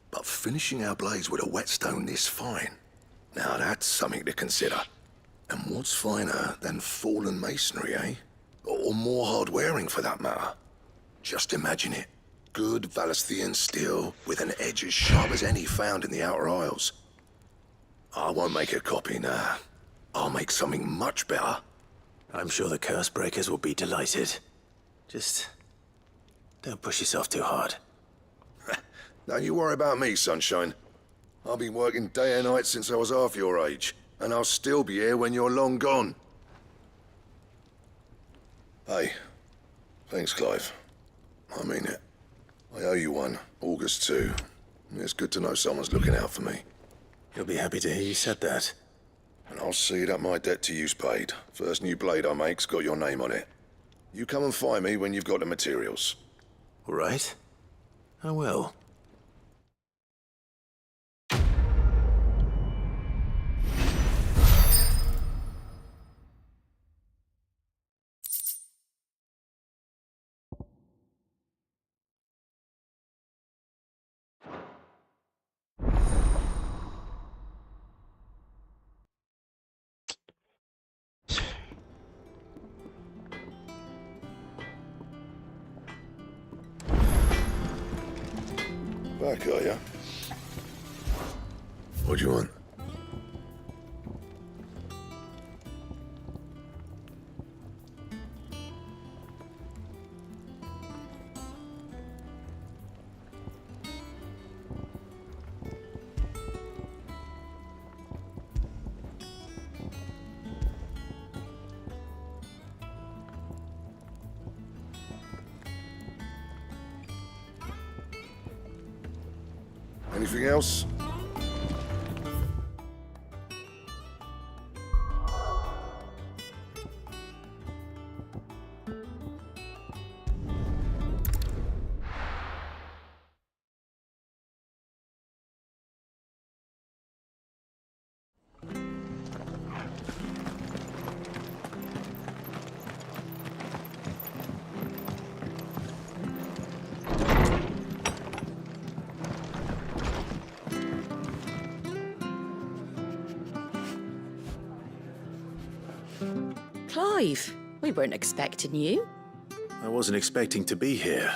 O: But finishing our blades with a whetstone this fine, now that's something to consider. And what's finer than fallen masonry, eh? Or more hard-wearing, for that matter. Just imagine it. Good Valesthian steel with an edge as sharp as any found in the Outer Isles. I won't make a copy, nah. I'll make something much better.
D: I'm sure the curse breakers will be delighted. Just don't push yourself too hard.
O: Don't you worry about me, sunshine. I've been working day and night since I was half your age, and I'll still be here when you're long gone. Hey, thanks, Clive. I mean it. I owe you one, August too. It's good to know someone's looking out for me.
D: You'll be happy to hear you said that.
O: And I'll see that my debt to you's paid. First new blade I make's got your name on it. You come and find me when you've got the materials.
D: All right. I will.
O: Back, are ya? What do you want? Anything else?
S: Clive, we weren't expecting you.
D: I wasn't expecting to be here,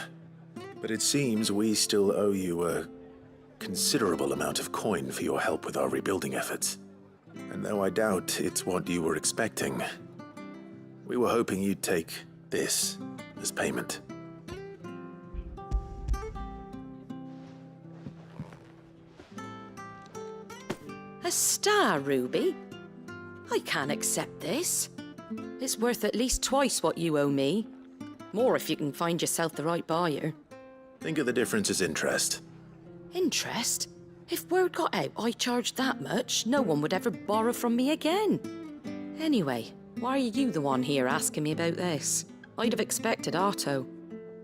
D: but it seems we still owe you a considerable amount of coin for your help with our rebuilding efforts. And though I doubt it's what you were expecting, we were hoping you'd take this as payment.
S: A star ruby? I can't accept this. It's worth at least twice what you owe me. More if you can find yourself the right buyer.
D: Think of the difference as interest.
S: Interest? If word got out I charged that much, no one would ever borrow from me again. Anyway, why are you the one here asking me about this? I'd have expected Otto.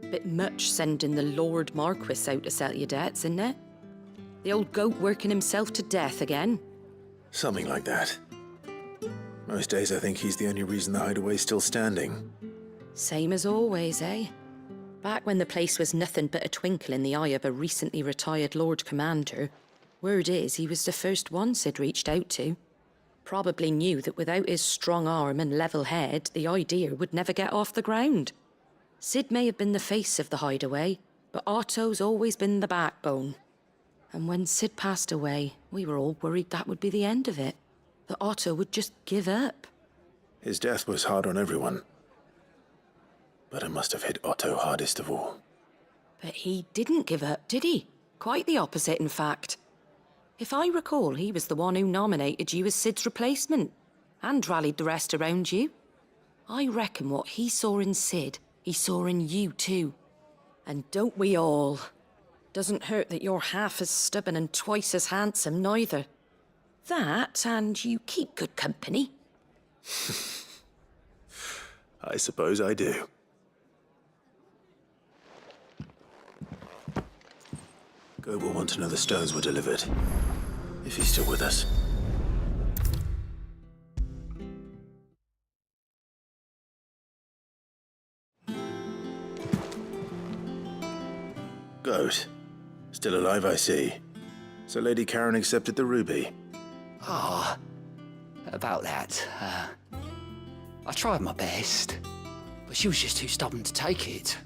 S: Bit much sending the Lord Marquis out to settle your debts, isn't it? The old goat working himself to death again.
D: Something like that. Most days I think he's the only reason the hideaway's still standing.
S: Same as always, eh? Back when the place was nothing but a twinkle in the eye of a recently retired Lord Commander, word is he was the first one Sid reached out to. Probably knew that without his strong arm and level head, the idea would never get off the ground. Sid may have been the face of the hideaway, but Otto's always been the backbone. And when Sid passed away, we were all worried that would be the end of it. That Otto would just give up.
D: His death was hard on everyone. But it must have hit Otto hardest of all.
S: But he didn't give up, did he? Quite the opposite, in fact. If I recall, he was the one who nominated you as Sid's replacement, and rallied the rest around you. I reckon what he saw in Sid, he saw in you too. And don't we all? Doesn't hurt that you're half as stubborn and twice as handsome, neither. That, and you keep good company.
D: I suppose I do. Gob will want to know the stones were delivered, if he's still with us. Goat. Still alive, I see. So Lady Karen accepted the ruby.
H: Ah, about that. I tried my best, but she was just too stubborn to take it.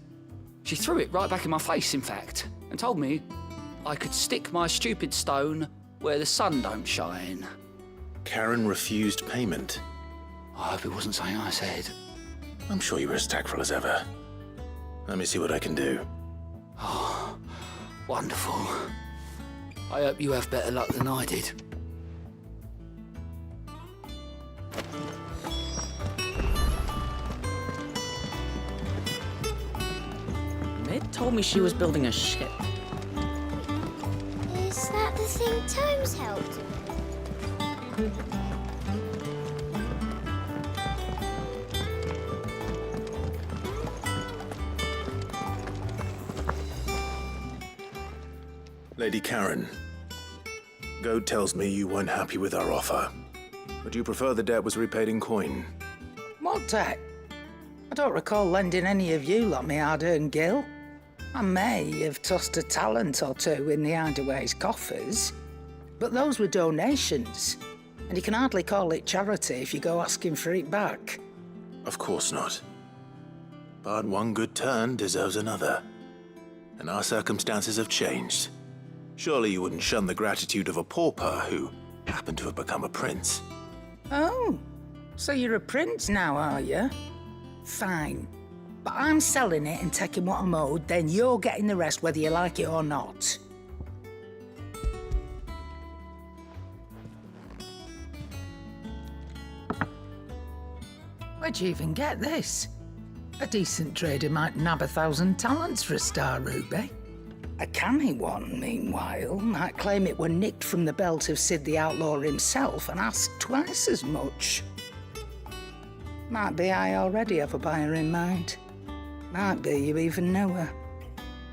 H: She threw it right back in my face, in fact, and told me I could stick my stupid stone where the sun don't shine.
D: Karen refused payment.
H: I hope it wasn't something I said.
D: I'm sure you were as tactful as ever. Let me see what I can do.
H: Oh, wonderful. I hope you have better luck than I did.
F: Mid told me she was building a ship.
N: Is that the thing Tomes helped with?
D: Lady Karen, Goad tells me you weren't happy with our offer. Would you prefer the debt was repaid in coin?
U: What debt? I don't recall lending any of you like me hard-earned gil. I may have tossed a talent or two in the Hideaway's coffers, but those were donations, and you can hardly call it charity if you go asking for it back.
D: Of course not. But one good turn deserves another. And our circumstances have changed. Surely you wouldn't shun the gratitude of a pauper who happened to have become a prince.
U: Oh, so you're a prince now, are you? Fine. But I'm selling it and taking what I'm owed, then you're getting the rest whether you like it or not. Where'd you even get this? A decent trader might nab 1,000 talents for a star ruby. A canny one, meanwhile, might claim it were nicked from the belt of Sid the Outlaw himself and ask twice as much. Might be I already have a buyer in mind. Might be you even know her.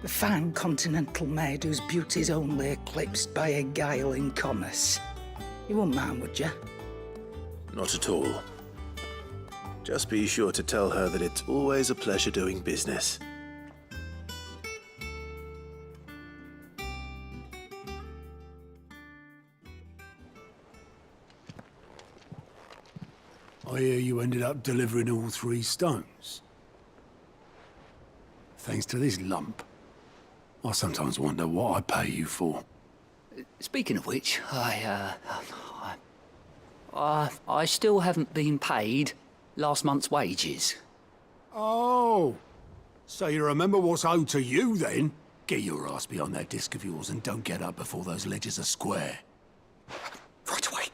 U: A fine continental maid whose beauty's only eclipsed by a guile in commerce. You wouldn't mind, would you?
D: Not at all. Just be sure to tell her that it's always a pleasure doing business.
T: I hear you ended up delivering all 3 stones. Thanks to this lump. I sometimes wonder what I pay you for.
H: Speaking of which, I still haven't been paid last month's wages.
T: Oh, so you remember what's owed to you then? Get your ass behind that disc of yours and don't get up before those ledgers are square.
H: Right away.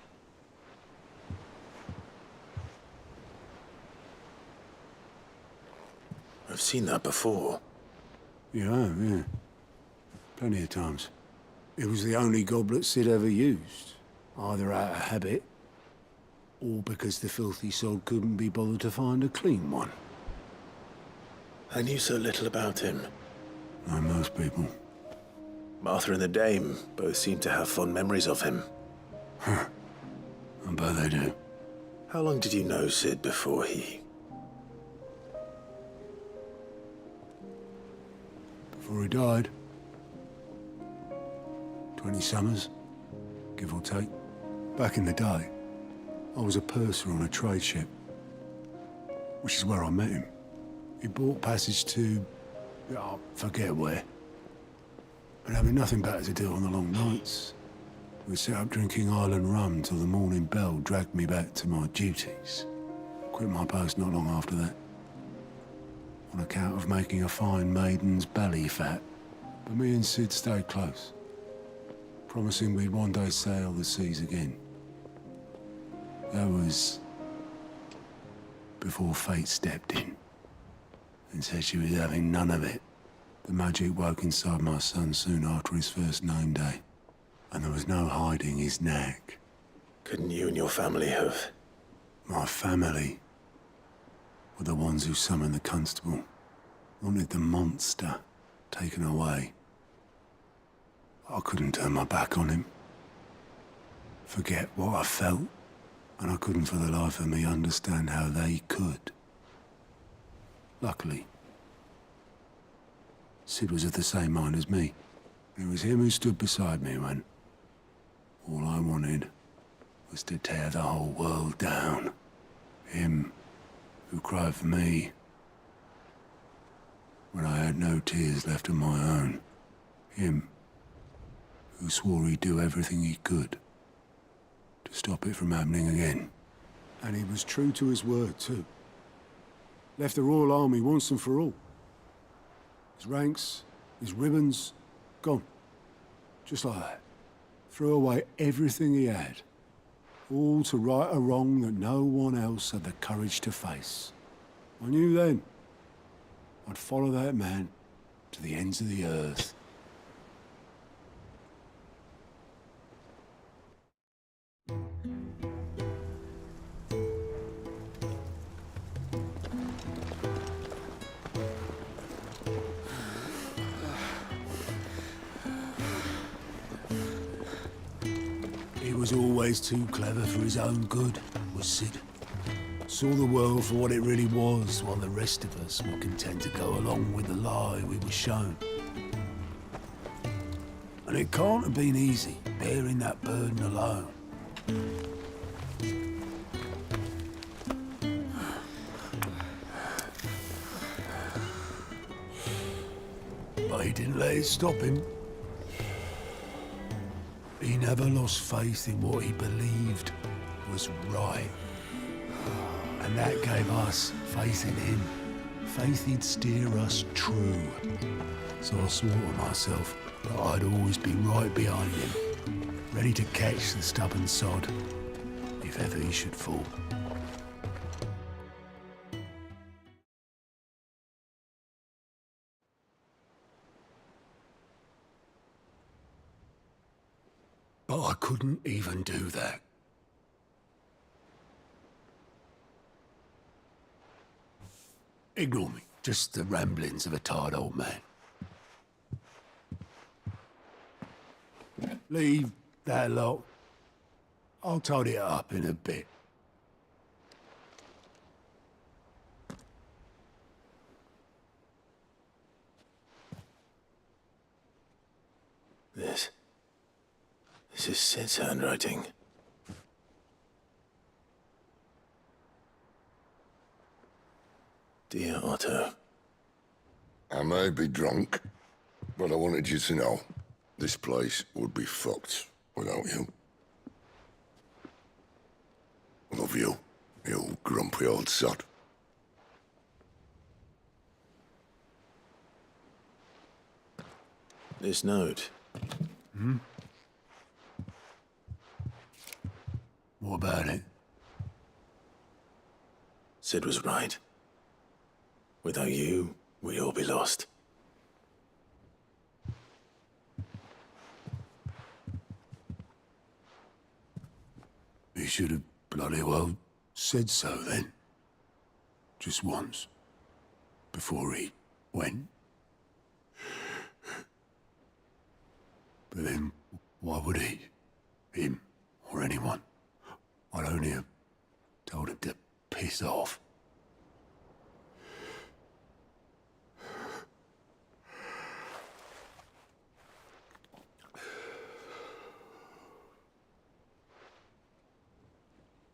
D: I've seen that before.
T: You have, yeah. Plenty of times. It was the only goblet Sid ever used. Either out of habit, or because the filthy sod couldn't be bothered to find a clean one.
D: I knew so little about him.
T: Like most people.
D: Martha and the Dame both seem to have fond memories of him.
T: Huh. I bet they do.
D: How long did you know Sid before he...
T: Before he died. 20 summers, give or take. Back in the day, I was a purser on a trade ship, which is where I met him. He bought passage to... I forget where. But having nothing better to do on the long nights, we set up drinking island rum till the morning bell dragged me back to my duties. Quit my post not long after that. On account of making a fine maiden's belly fat. But me and Sid stayed close, promising we'd one day sail the seas again. That was before fate stepped in and said she was having none of it. The magic woke inside my son soon after his first name day, and there was no hiding his knack.
D: Couldn't you and your family have?
T: My family were the ones who summoned the constable, wanted the monster taken away. I couldn't turn my back on him, forget what I felt, and I couldn't for the life of me understand how they could. Luckily, Sid was of the same mind as me. It was him who stood beside me when all I wanted was to tear the whole world down. Him who cried for me when I had no tears left of my own. Him who swore he'd do everything he could to stop it from happening again. And he was true to his word, too. Left the Royal Army once and for all. His ranks, his ribbons, gone. Just like that. Threw away everything he had. All to right a wrong that no one else had the courage to face. I knew then I'd follow that man to the ends of the earth. He was always too clever for his own good, was Sid. Saw the world for what it really was, while the rest of us were content to go along with the lie we were shown. And it can't have been easy, bearing that burden alone. But he didn't let it stop him. He never lost faith in what he believed was right. And that gave us faith in him. Faith he'd steer us true. So I swore to myself that I'd always be right behind him, ready to catch the stubborn sod, if ever he should fall. But I couldn't even do that. Ignore me. Just the ramblings of a tired old man. Leave that lot. I'll tidy it up in a bit.
D: This is Sid's handwriting. Dear Otto.
O: I may be drunk, but I wanted you to know this place would be fucked without you. Love you, you grumpy old sod.
D: This note.
T: What about it?
D: Sid was right. Without you, we'd all be lost.
T: He should have bloody well said so then. Just once. Before he went. But then, why would he? Him, or anyone? I'd only have told him to piss off.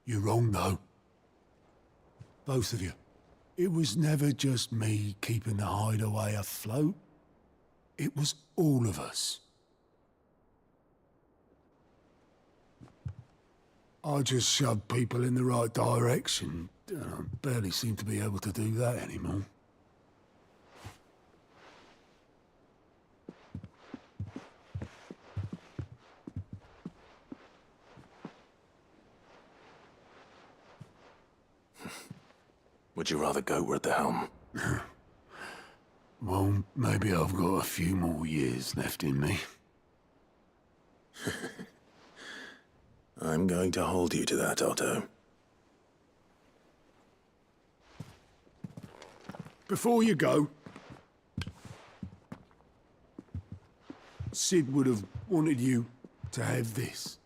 T: You're wrong, though. Both of you. It was never just me keeping the hideaway afloat. It was all of us. I just shoved people in the right direction. I barely seem to be able to do that anymore.
D: would you rather go were at the helm?
T: Well, maybe I've got a few more years left in me.
D: I'm going to hold you to that, Otto.
T: Before you go, Sid would have wanted you to have this.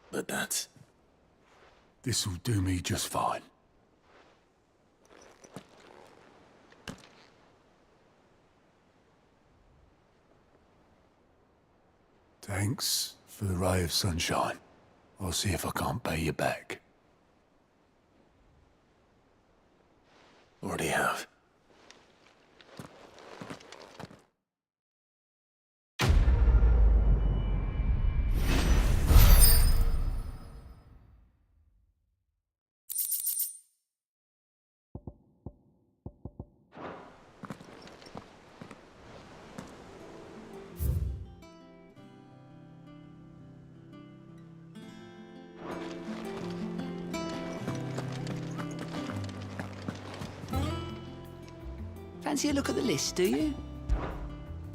D: But that's...
T: This'll do me just fine. Thanks for the ray of sunshine. I'll see if I can't pay you back.
D: Already have.
H: Fancy a look at the list, do you?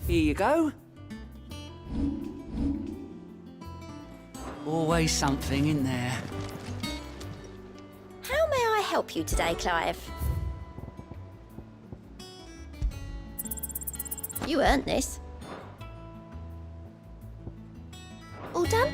H: Here you go. Always something in there.
N: How may I help you today, Clive? You earned this. All done?